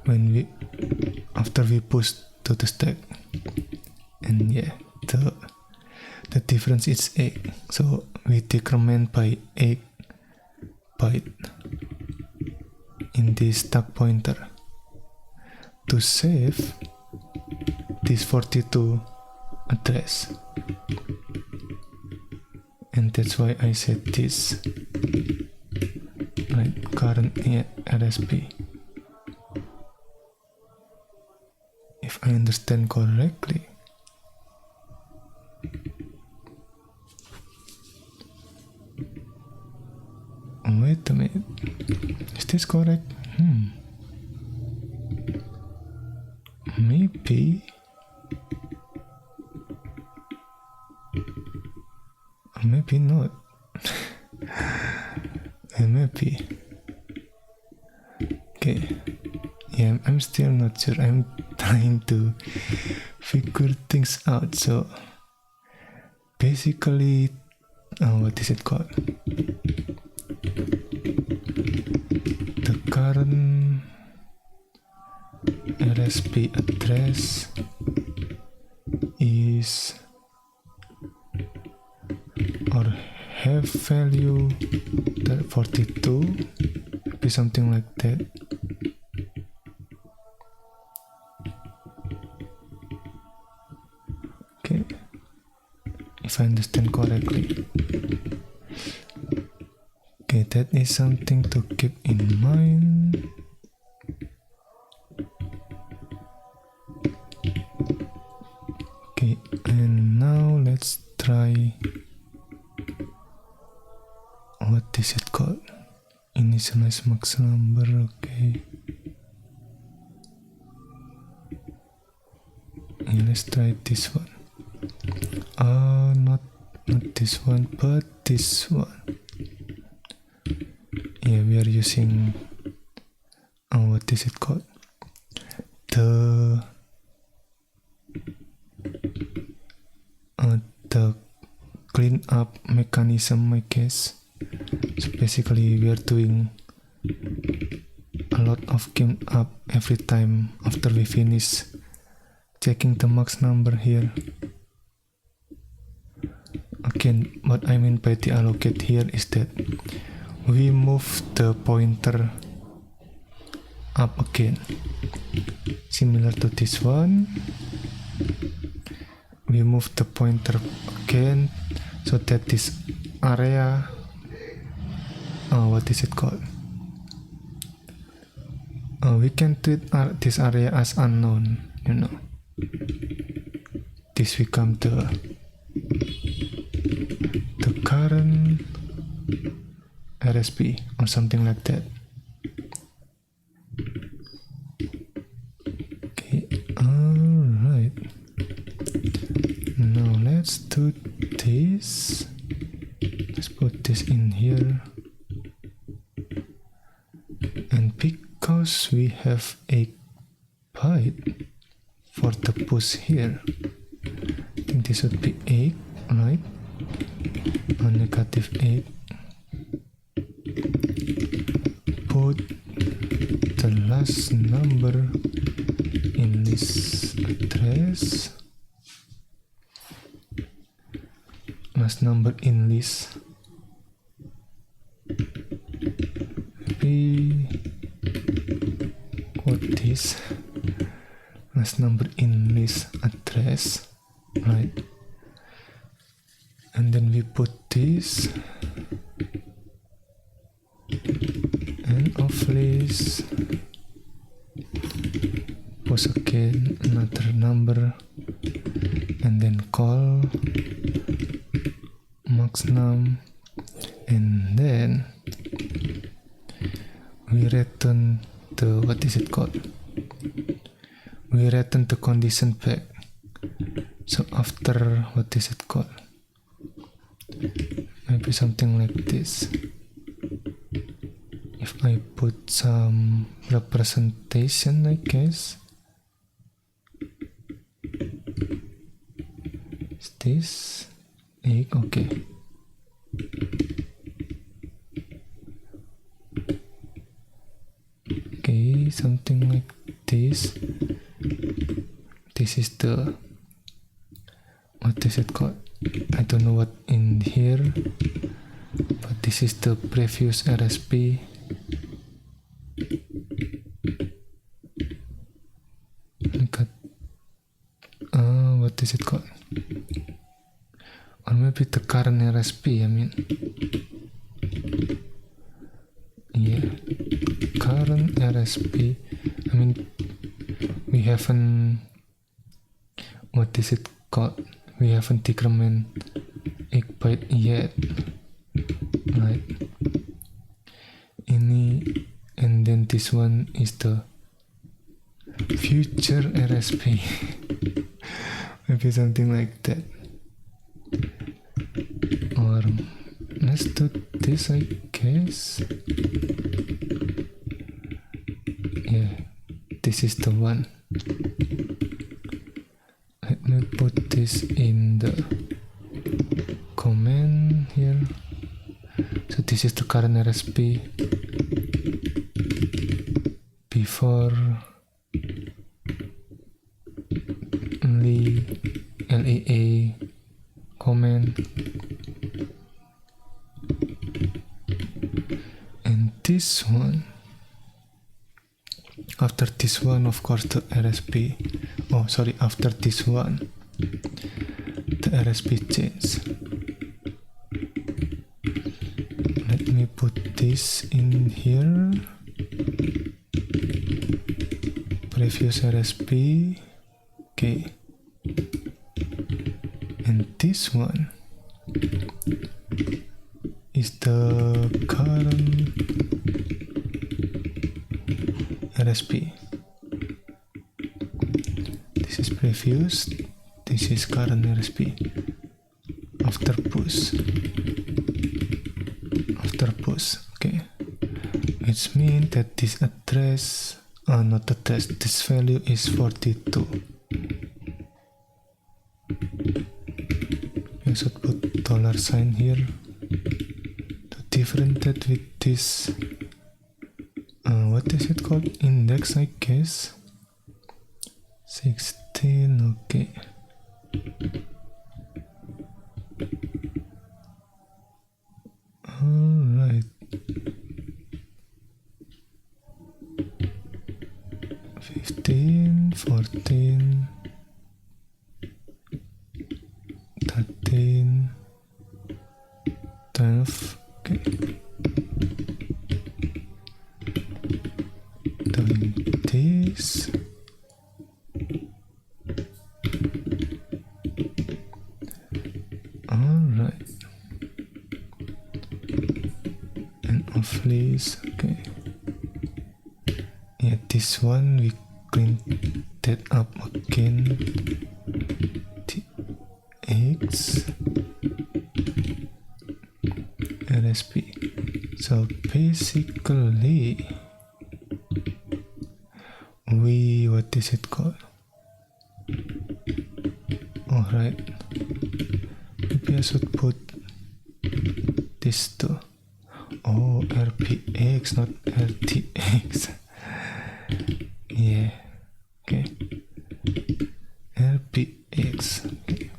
Speaker 1: when we, after we push to the stack. And yeah, the difference is 8, so we decrement by 8 byte in this stack pointer to save this 42 address. And that's why I said this, right? Current RSP, if I understand correctly. Wait a minute, is this correct? Maybe. Maybe not. Maybe. Okay. Yeah, I'm still not sure. I'm trying to figure things out. So basically, what is it called? The current RSP address is or have value 42, maybe something like that. Okay, if I understand correctly. Okay, that is something to keep in mind. Okay, and now let's try, what is it called? Initialize max number. Okay, yeah, let's try this one. Not this one, but this one. Yeah, we are using what is it called? The clean up mechanism, I guess. So basically we are doing a lot of clean up every time after we finish checking the max number here. Again, what I mean by the allocate here is that we move the pointer up again, similar to this one. We move the pointer again so that this area, what is it called? We can treat this area as unknown, you know. This become the current RSP or something like that. Okay, alright. Now let's do this. Let's put this in here. And because we have a byte for the push here, I think this would be 8, right? Or negative 8. Put the last number in this address. Last number in list. Maybe what this last number in list address, right? And then we put this and off list, post again another number, and then call maxnum, and then we return the, what is it called? We return the condition back. So after, what is it called? Maybe something like this. If I put some representation, I guess. Is this egg? Okay. Okay, something like this. This is the, what is it called? I don't know what in here, but this is the previous RSP. What is it called? Or maybe the current RSP, I mean. Yeah, current RSP. I mean, we haven't, what is it called? We haven't decremented 8 byte yet, right? Ini, and then this one is the future RSP. Maybe something like that. Or let's do this, I guess. Yeah, this is the one. Let me put this in the comment here. So this is the current RSP before LEA comment, and this one. After this one, of course, the RSP. Oh, sorry. After this one, the RSP change. Let me put this in here. Previous RSP. Okay. And this one is the current RSP. This is previous, this is current RSP. After push, okay. Which means that this address, not address, this value is 42. I should put $sign here to differentiate with this. What is it called? Index, I guess. 16, okay. Alright. 15, 14, 13, 12, okay. Doing this. Alright. And off list, okay. Yeah, this one we clean that up again. TX RSP. So basically what is it called? Alright, maybe I should put this too. Oh, RPX, not RTX. Yeah, okay. RPX, okay.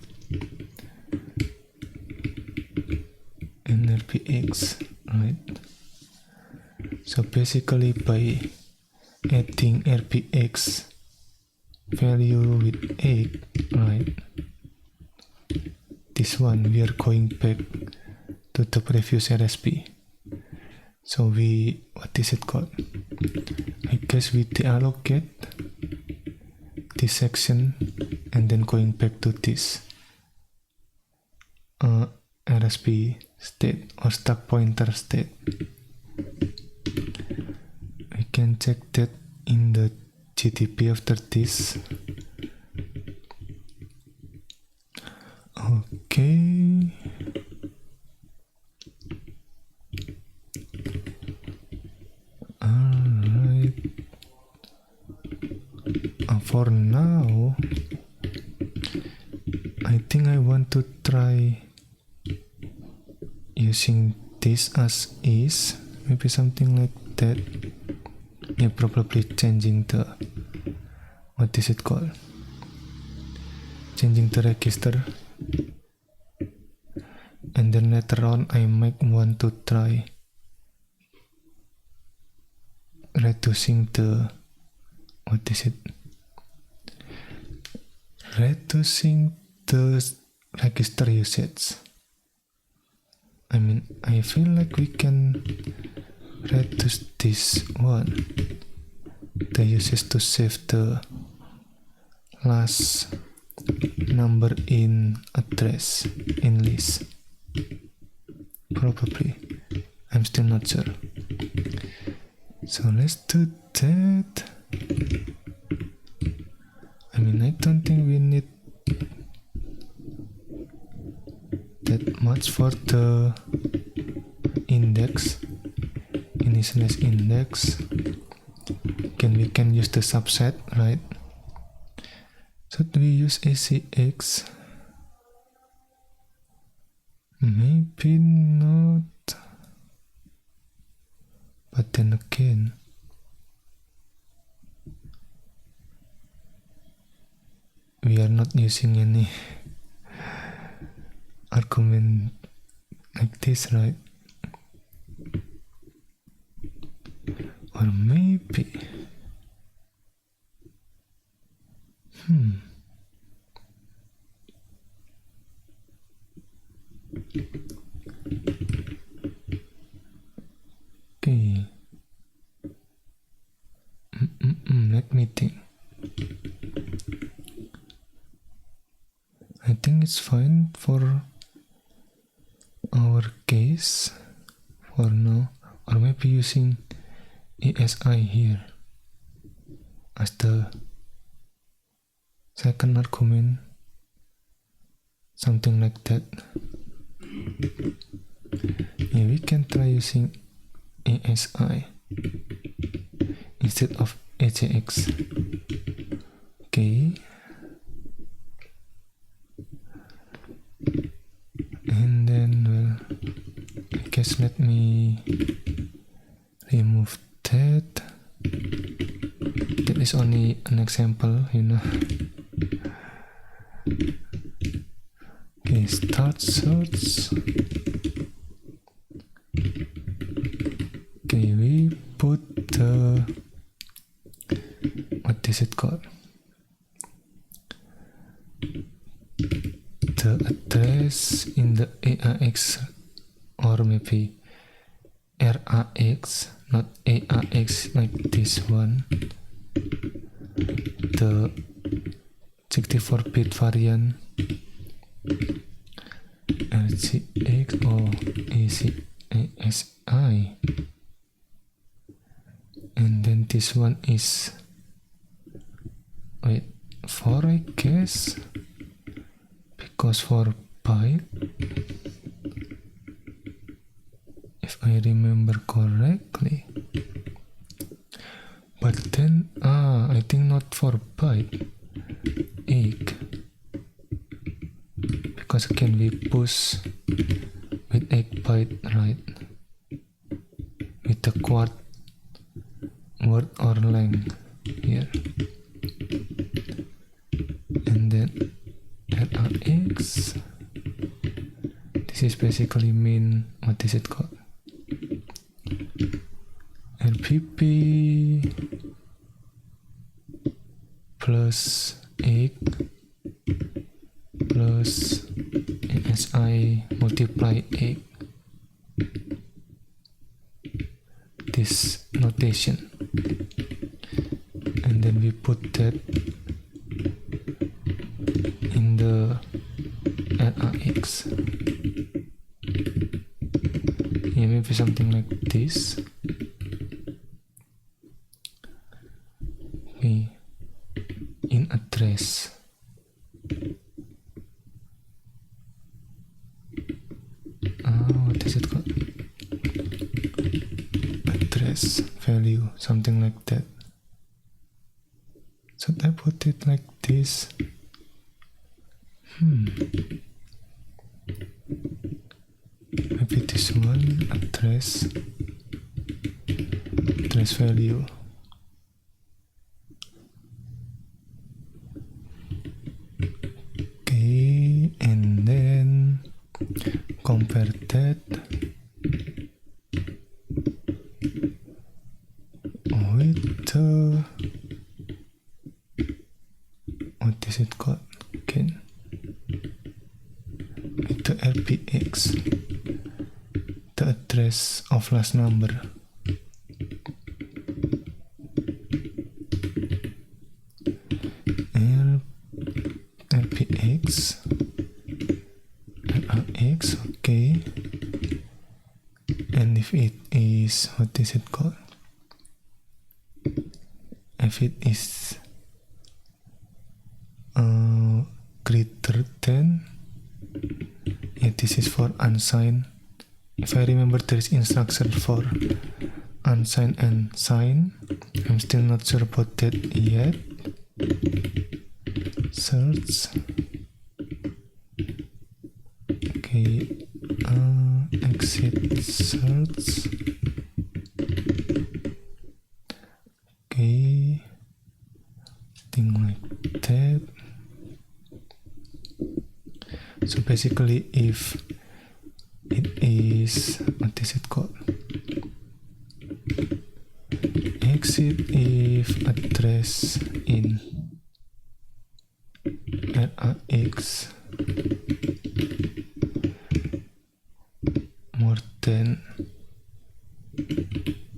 Speaker 1: And RPX, right? So basically by adding RPX value with 8, right? This one we are going back to the previous RSP. So what is it called? I guess we deallocate this section and then going back to this RSP state or stack pointer state. We can check that in the GDB after this. Okay. Alright. For now, I think I want to try using this as is, maybe something like that. Yeah, probably changing the, what is it called? Changing the register. And then later on I might want to try reducing the, what is it? Reducing the register usage. I mean, I feel like we can reduce this one, the usage to save the last number in address in list. Probably, I'm still not sure. So let's do that. I mean, I don't think we need that much for the index, initialize index. We we can use the subset, right? Should we use ACX? Maybe not. But then again, we are not using any argument like this, right? Or maybe okay. Let me think. I think it's fine for our case for now, or maybe using ESI here as the second argument, something like that. Yeah, we can try using ASI instead of AJX. Okay. And then, well, I guess let me remove that. That is only an example, you know. Okay, start search. Okay, we put the, what is it called? The address in the AIX, or maybe RAX, not AIX like this one. The 64-bit variant, RGX or ASI, and then this one is, wait, 4 I guess, because for byte, if I remember correctly. But then, I think not for byte, egg, because again we push with egg byte, right, with the quart word or length here, and then RAX, this is basically mean, what is it called, LPP plus egg plus ASI multiply egg, this notation, and then we put that in the RAX. Yeah, maybe something like this. Okay, in address. What is it called? Address value, something like that. Should I put it like this? Maybe this one, address value. Okay, and then compare that with the, what is it called again? With the LPX, the address of last number. LPX, RAX, okay. And if it is, what is it called? If it is greater than, yeah, this is for unsigned. If I remember, there is instruction for unsigned and signed. I'm still not sure about that yet. Search. Okay, exit search. Okay, thing like that. So basically, if it is, what is it called? Exit if address in RAX more than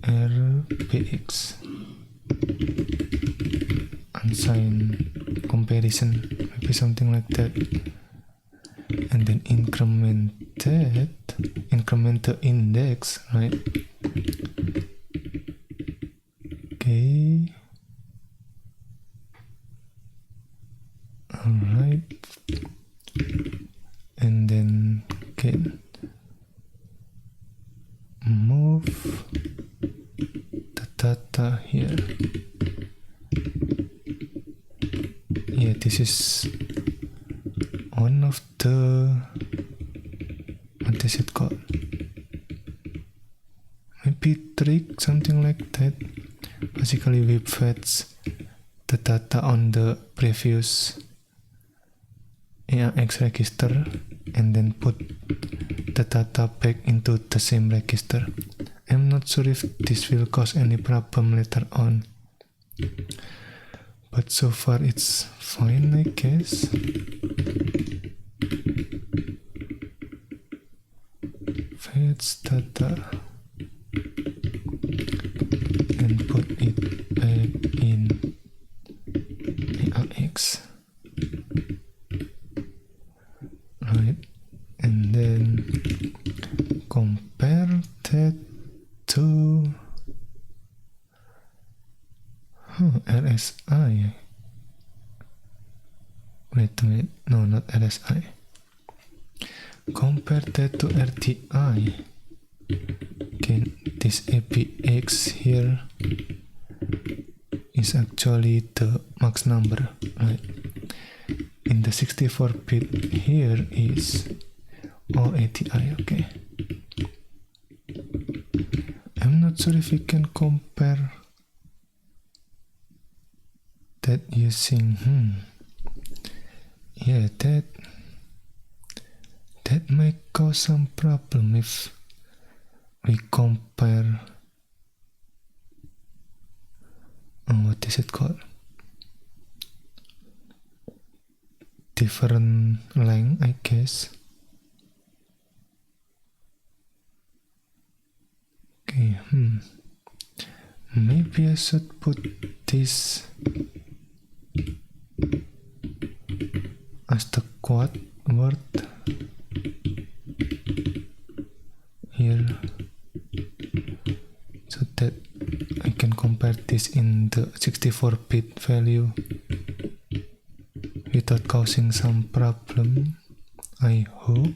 Speaker 1: RBX. Unsigned comparison, maybe something like that. And then increment the index, right? Okay. Alright. And then again move the data here. Yeah, this is one of the, what is it called? Maybe trick, something like that. Basically we fetch the data on the previous AX register and then put the data back into the same register. I'm not sure if this will cause any problem later on, but so far it's fine, I guess. Fetch data and put it back in AX. Right, and then compare that to RSI. Wait a minute, no, not RSI. Compare that to RTI. Okay, this APX here is actually the max number, right? In the 64-bit here is ATI, okay. I'm not sure if we can compare that using, yeah, that might cause some problem if we compare, what is it called? Different length, I guess. Okay, maybe I should put this as the quad word here so that I can compare this in the 64-bit value without causing some problem, I hope.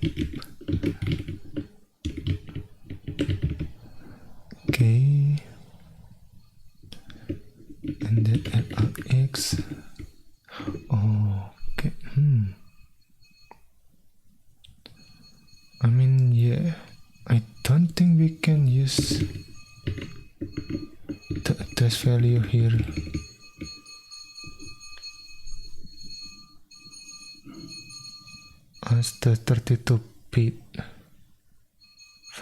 Speaker 1: Okay, and then RX. Okay, I mean, yeah, I don't think we can use the address value here. As the 32-bit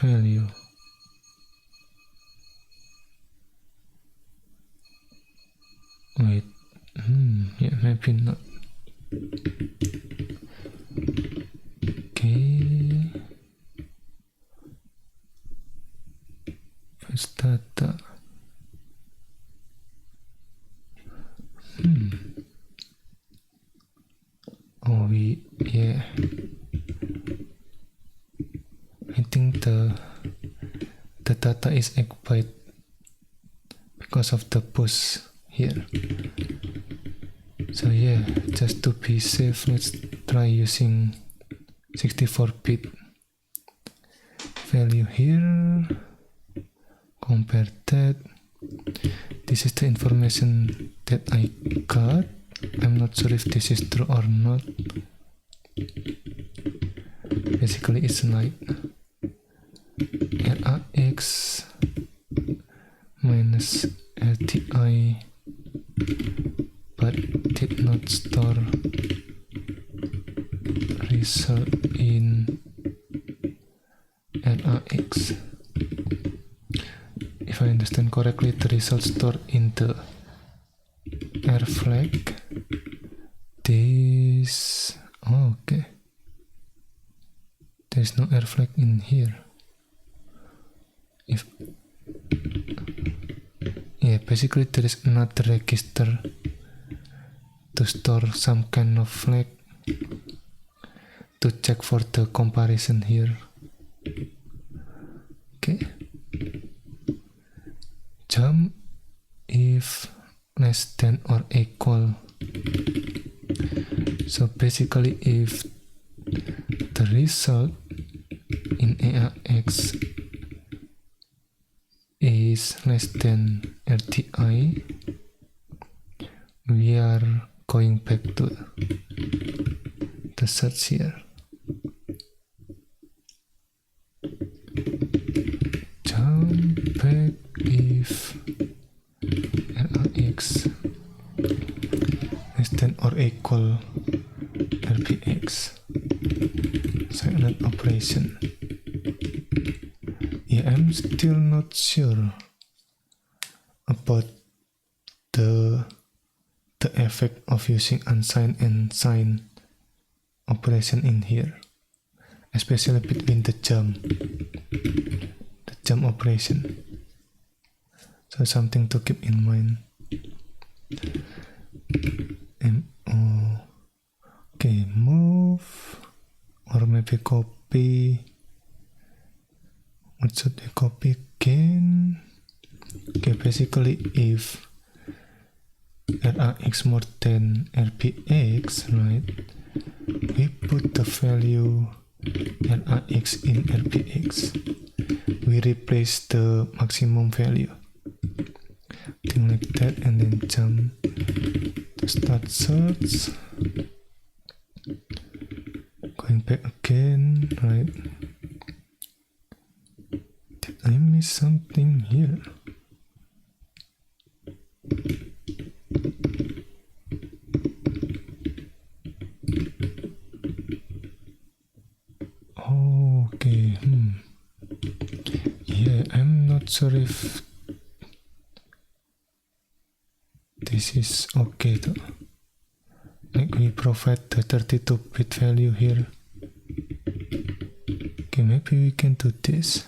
Speaker 1: value. Wait, yeah, maybe not. Okay. First data. Yeah. I think the data is 8 byte because of the push here. So yeah, just to be safe, let's try using 64-bit value here compare that. This is the information that I got. I'm not sure if this is true or not. Basically it's like RAX minus LTI but did not store result in RAX. If I understand correctly, the result stored in the R flag. This, oh, okay. There's no R flag in here. If, yeah, basically there is another register to store some kind of flag to check for the comparison here. Okay. Jump if less than or equal. So basically if the result in ARX is less than RTI, we are going back to the search here. Jump back if RAX less than or equal RPX. Silent operation. Yeah, I'm still not sure about the effect of using unsigned and signed operation in here, especially between the jump operation. So something to keep in mind. Okay, move or maybe copy. What should we copy again? Okay, basically if RAX more than RPX, right? We put the value RAX in RPX. We replace the maximum value. Thing like that, and then jump to start search. Going back again, right? Did I miss something here? Okay, yeah, I'm not sure if this is okay though. Like we provide the 32-bit value here. Okay, maybe we can do this.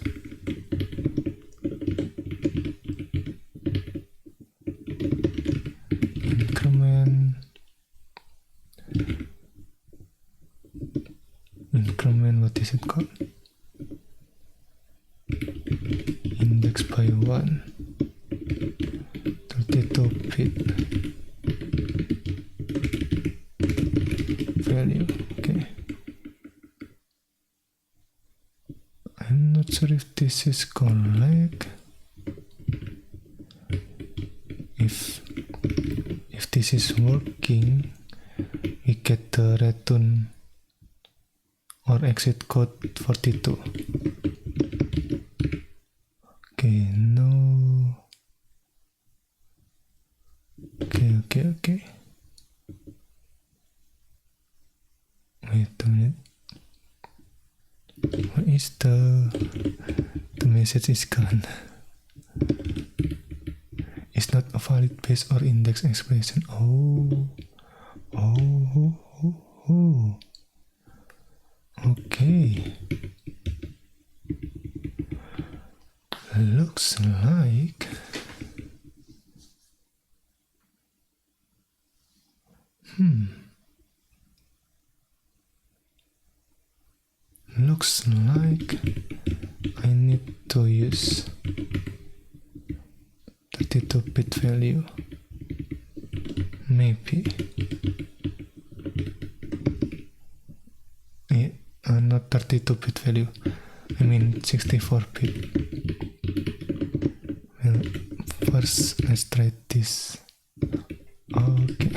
Speaker 1: Increment, what is it called? Index by 1. 32-bit value. Okay. I'm not sure if this is correct. If this is working, we get the return or exit code 42. Okay, no. Okay. Wait a minute. What is the message is gone? It's not a valid base or index expression. Oh. Okay. Looks like looks like I need to use 32-bit value. Maybe. Yeah, not 32-bit value. I mean 64-bit. Well, first let's try this. Okay.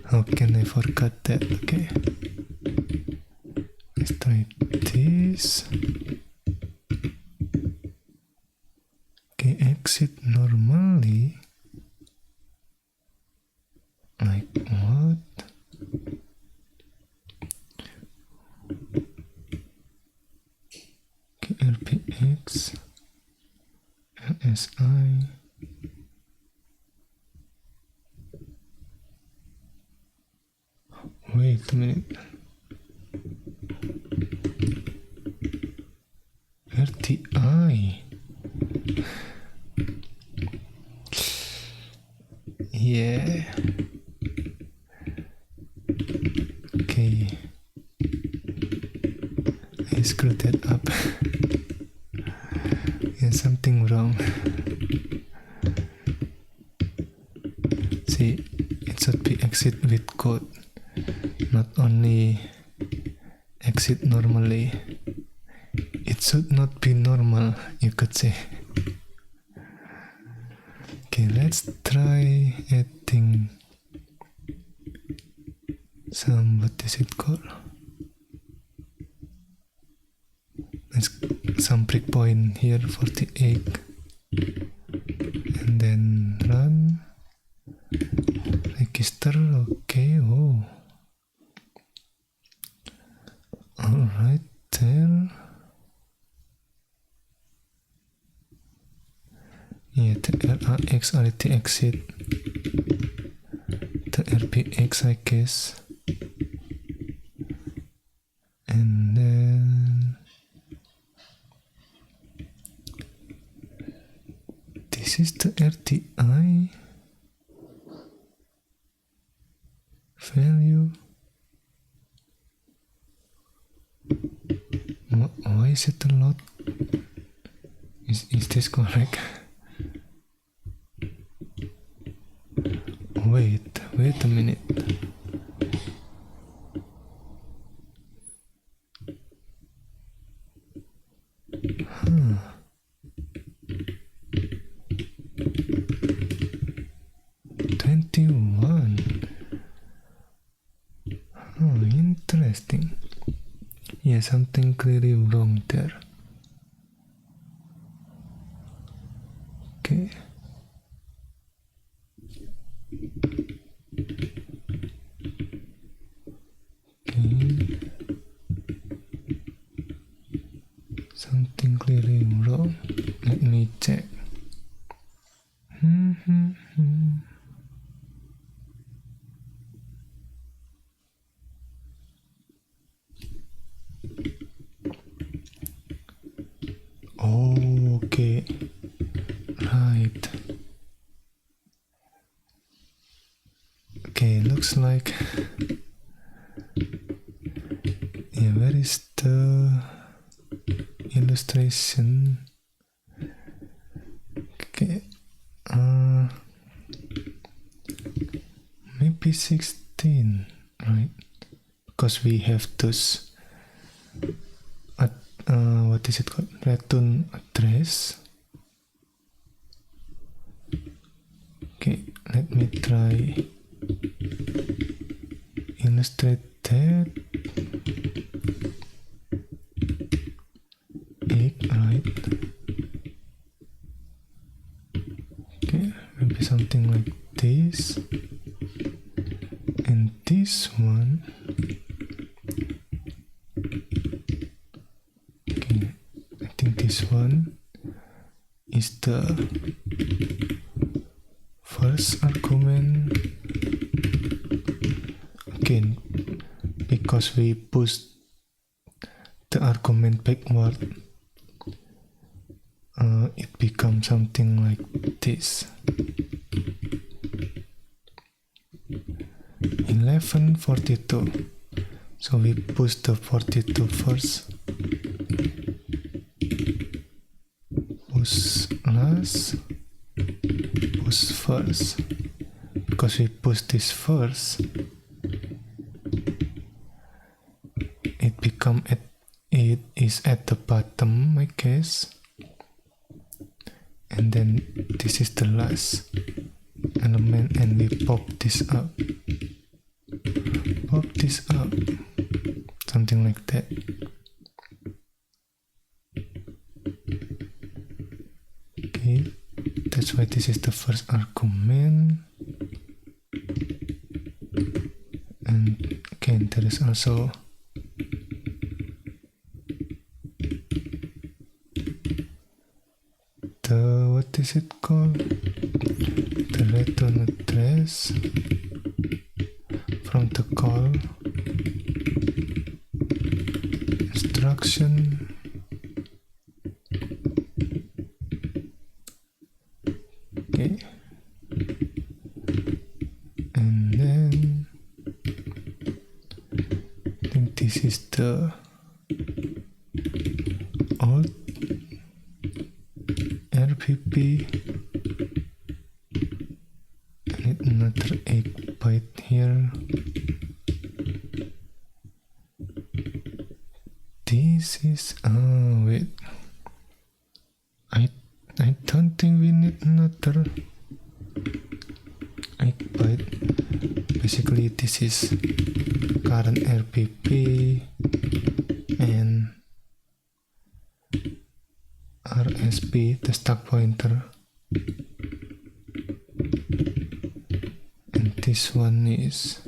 Speaker 1: How can I forget that? Okay. Let's try this. Okay, exit normally. Like what? Okay, RPX, LSI. Wait a minute. RTI. Yeah. Okay. I screwed that up. There's something wrong. See, it should be exit with code, not only exit normally. It should not be normal, you could say. Okay, let's try adding some, what is it called? Let's some breakpoint here, 48, and then run. Register, okay, oh. Alright, there. Yeah, the RX already exit. The RPX, I guess. And then this is the RTI value. Why is it a lot? Is this correct? Wait a minute. Huh. Oh, interesting. Yeah, something clearly wrong there. Okay. Something clearly wrong. Let me check. Oh, okay. Right. Okay, looks like. Yeah, where is the illustration? Okay. Maybe 16, right? Because we have those what is it called? Return address. Okay, let me try illustrate that. Right. Okay, maybe something like this. And this one. Okay, I think this one is the first argument. Again, because we push the argument backward, it becomes something like this. 1142. So we push the 42 first. Push last. Push first. Because we push this first, it is at the bottom, I guess. and then this is the last element, and we pop this up, something like that. Okay, that's why this is the first argument. And again, there is also the, what is it called, the return address from the call instruction. Okay, and then I think this is the old RPP. I need another 8 byte here. This is, oh wait, I don't think we need another 8 byte. Basically this is current RPP and RSP, the stack pointer, and this one is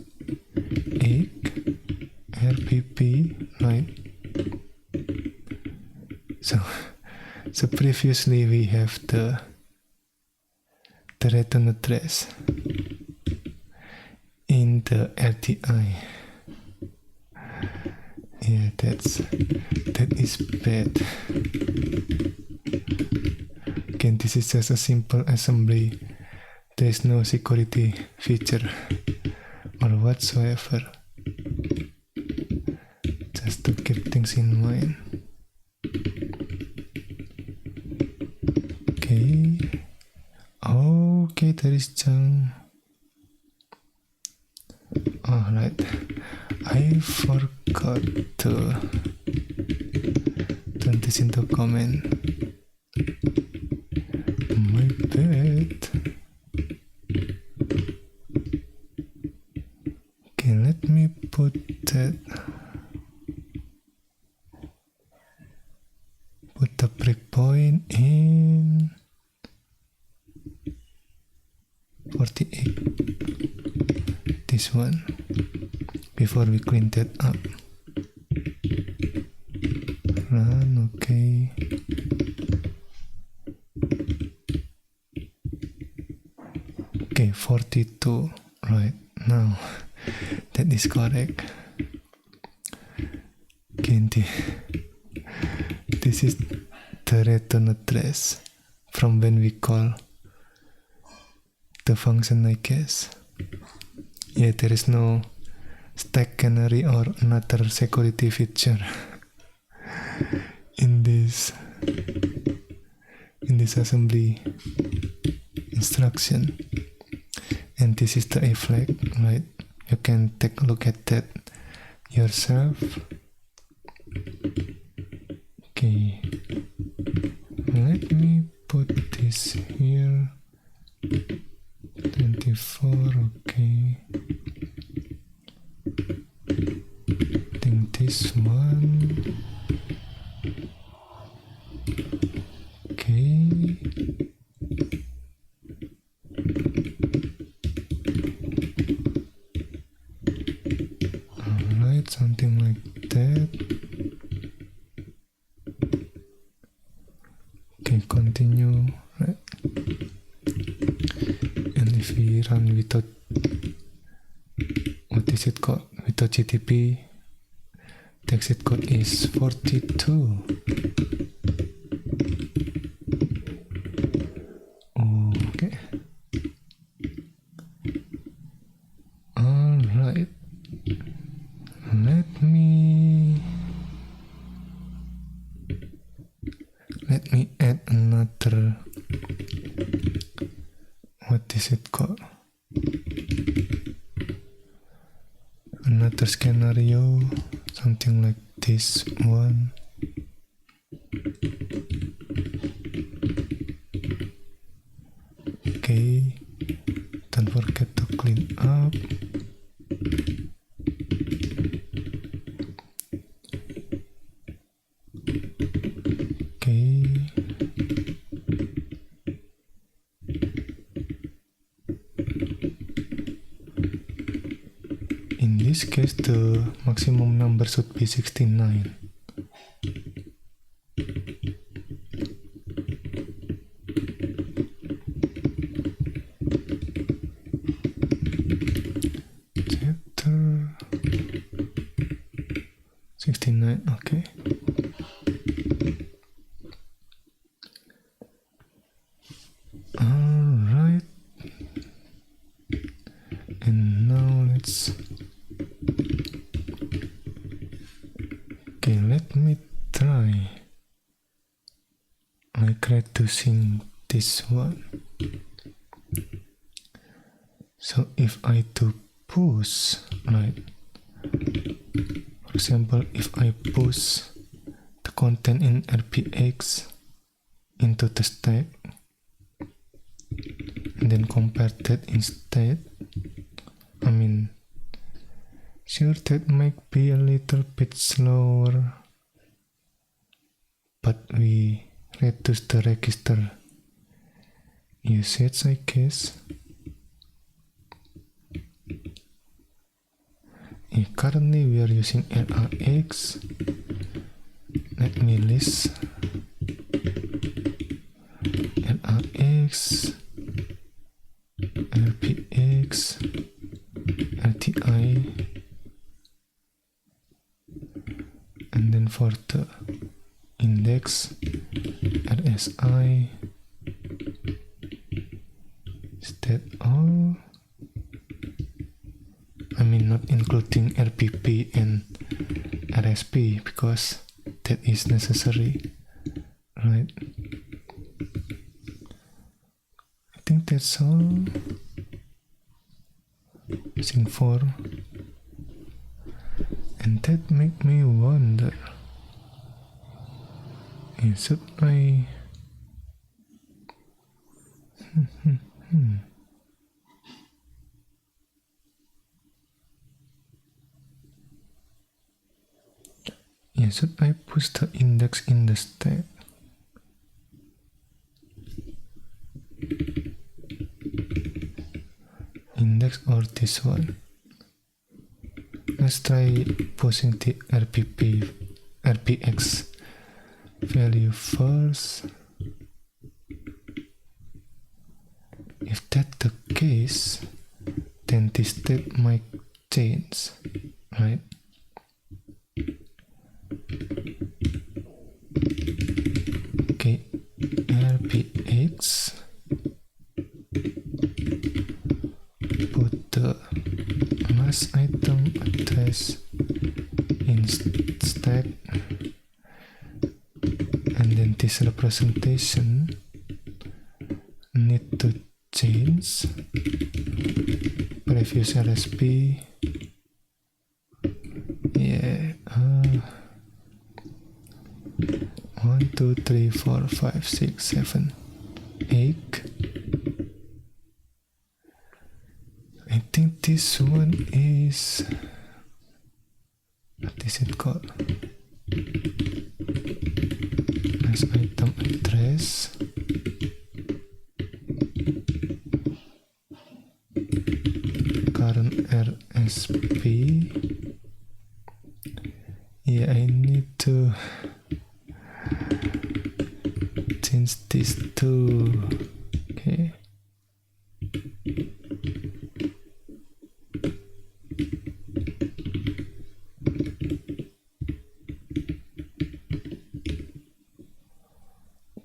Speaker 1: 8 RPP, right? So previously we have the return address in the RTI. Yeah, that is bad. Again, this is just a simple assembly. There is no security feature or whatsoever. Just to keep things in mind. Okay, there is junk. Alright, I forgot to turn this into comment. My bad. Okay, let me put the breakpoint in 48. This one, before we clean that up. Run, okay. Okay, 42, right, now that is correct. Okay, this is the return address from when we call the function, I guess. Yeah, there is no stack canary or another security feature in this assembly instruction. And this is the A flag, right? You can take a look at that yourself. Okay, let me put this here. 24, okay. I think this one. Okay. Alright, something like that. Okay, continue. Right. And if we run without, what is it called? Without GTP, the exit code is 42. Okay. Alright. Let me add another, what is it called? Another scenario, something like this one. this case, the maximum number should be 69. Chapter 69, okay. Alright. And now let's... Okay, let me try. I tried to sync this one. So if I do push, right? For example, if I push the content in RPX into the stack and then compare that instead, I mean, sure, that might be a little bit slower, but we reduce the register usage, I guess. Currently we are using RAX. Let me list RAX, RPX, RTI, and then for the index, RSI. Is that all? I mean, not including RPP and RSP because that is necessary, right? I think that's all. Using 4, and that make me wonder, should I should I push the index in the stack? Index or this one? Let's try pushing the RPX value first. If that's the case, then this state might change, right? Okay, RPX, put the last item address in stack, and then this representation need to change previous RSP. Yeah, 1, 2, 3, 4, 5, 6, 7, 8. I think this one is, what is it called? As item address. Current RSP. Yeah, I need to change this too. Okay.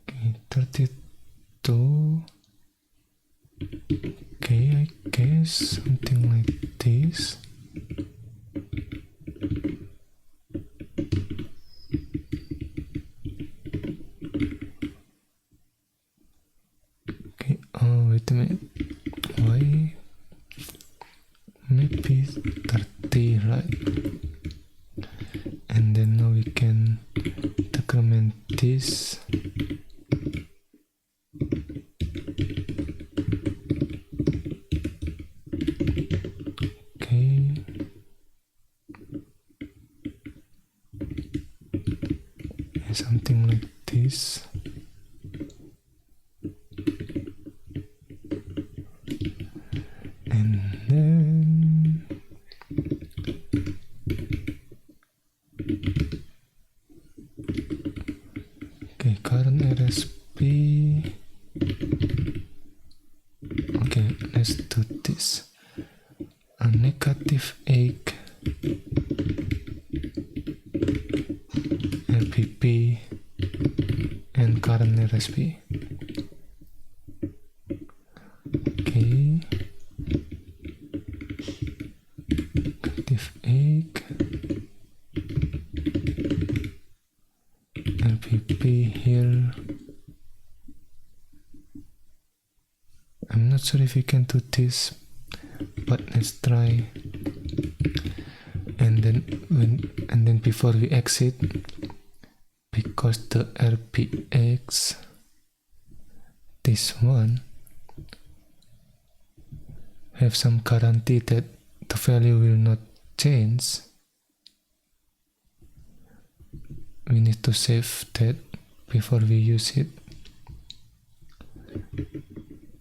Speaker 1: Okay, 32. Okay, I guess something like this. Okay, oh, wait a minute. Why? Maybe 30, right? And then now we can decrement this. Okay. Yeah, something like this. And then a negative 8 RPP and current RSP. Okay, negative 8 RPP here. I'm not sure if you can do this, but let's try. And then before we exit, because the RPX, this one, have some guarantee that the value will not change, we need to save that before we use it.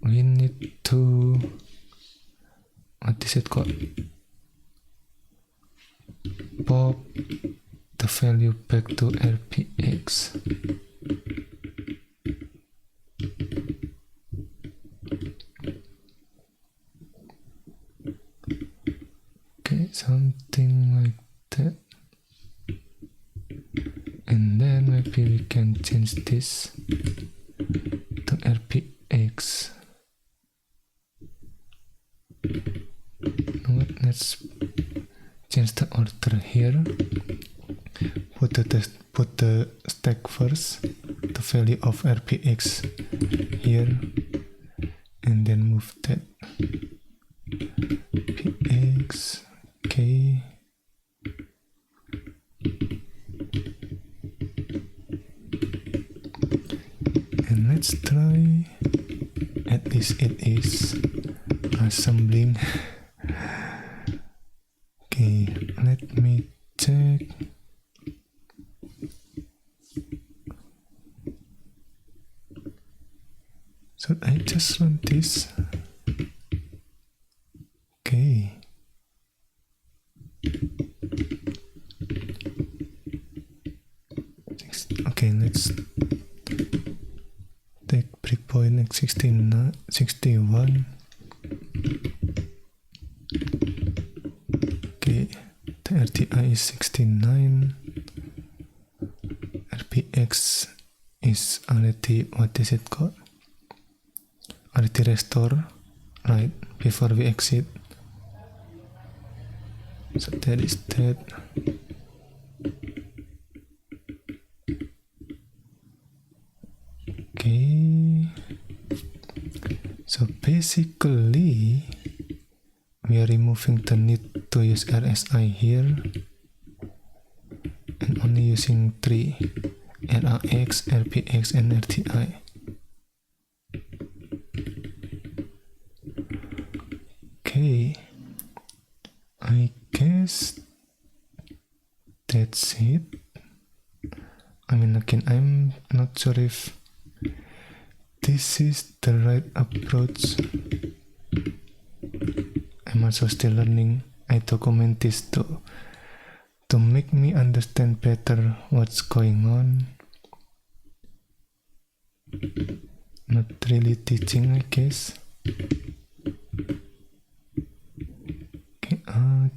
Speaker 1: We need to, what is it called? Pop the value back to RPX. Okay, something like that. And then maybe we can change this to RPX. Let's change the order here. Put the stack first, the value of RPX here, and then move that RPX. Okay. And let's try. At least it is assembling. Okay, let me check. So I just run this. Okay. Okay, let's take breakpoint x86-61. Okay, the RTI is 69. RPX is already, what is it called? Already restore, right, before we exit. So that is that. Okay, so basically we are removing the need to use RSI here and only using 3: RAX, RPX, and RTI. Okay, I guess that's it. I mean, again, I'm not sure if this is the right approach. I'm also still learning. I document this to make me understand better what's going on. Not really teaching, I guess. Okay,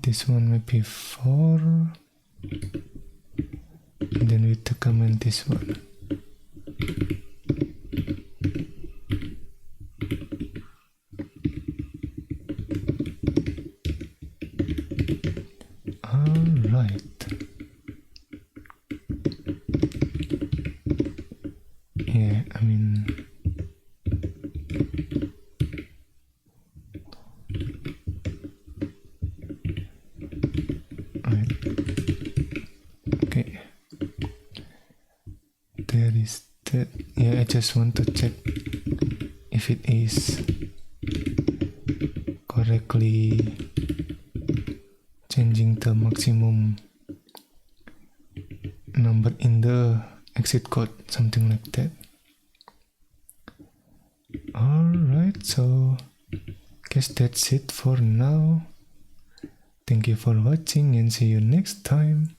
Speaker 1: this one maybe 4. And then we document this one. Alright. Yeah, I mean, right. Okay. There is that. Yeah, I just want to check if it is correctly changing the maximum number in the exit code, something like that. Alright, so guess that's it for now. Thank you for watching and see you next time.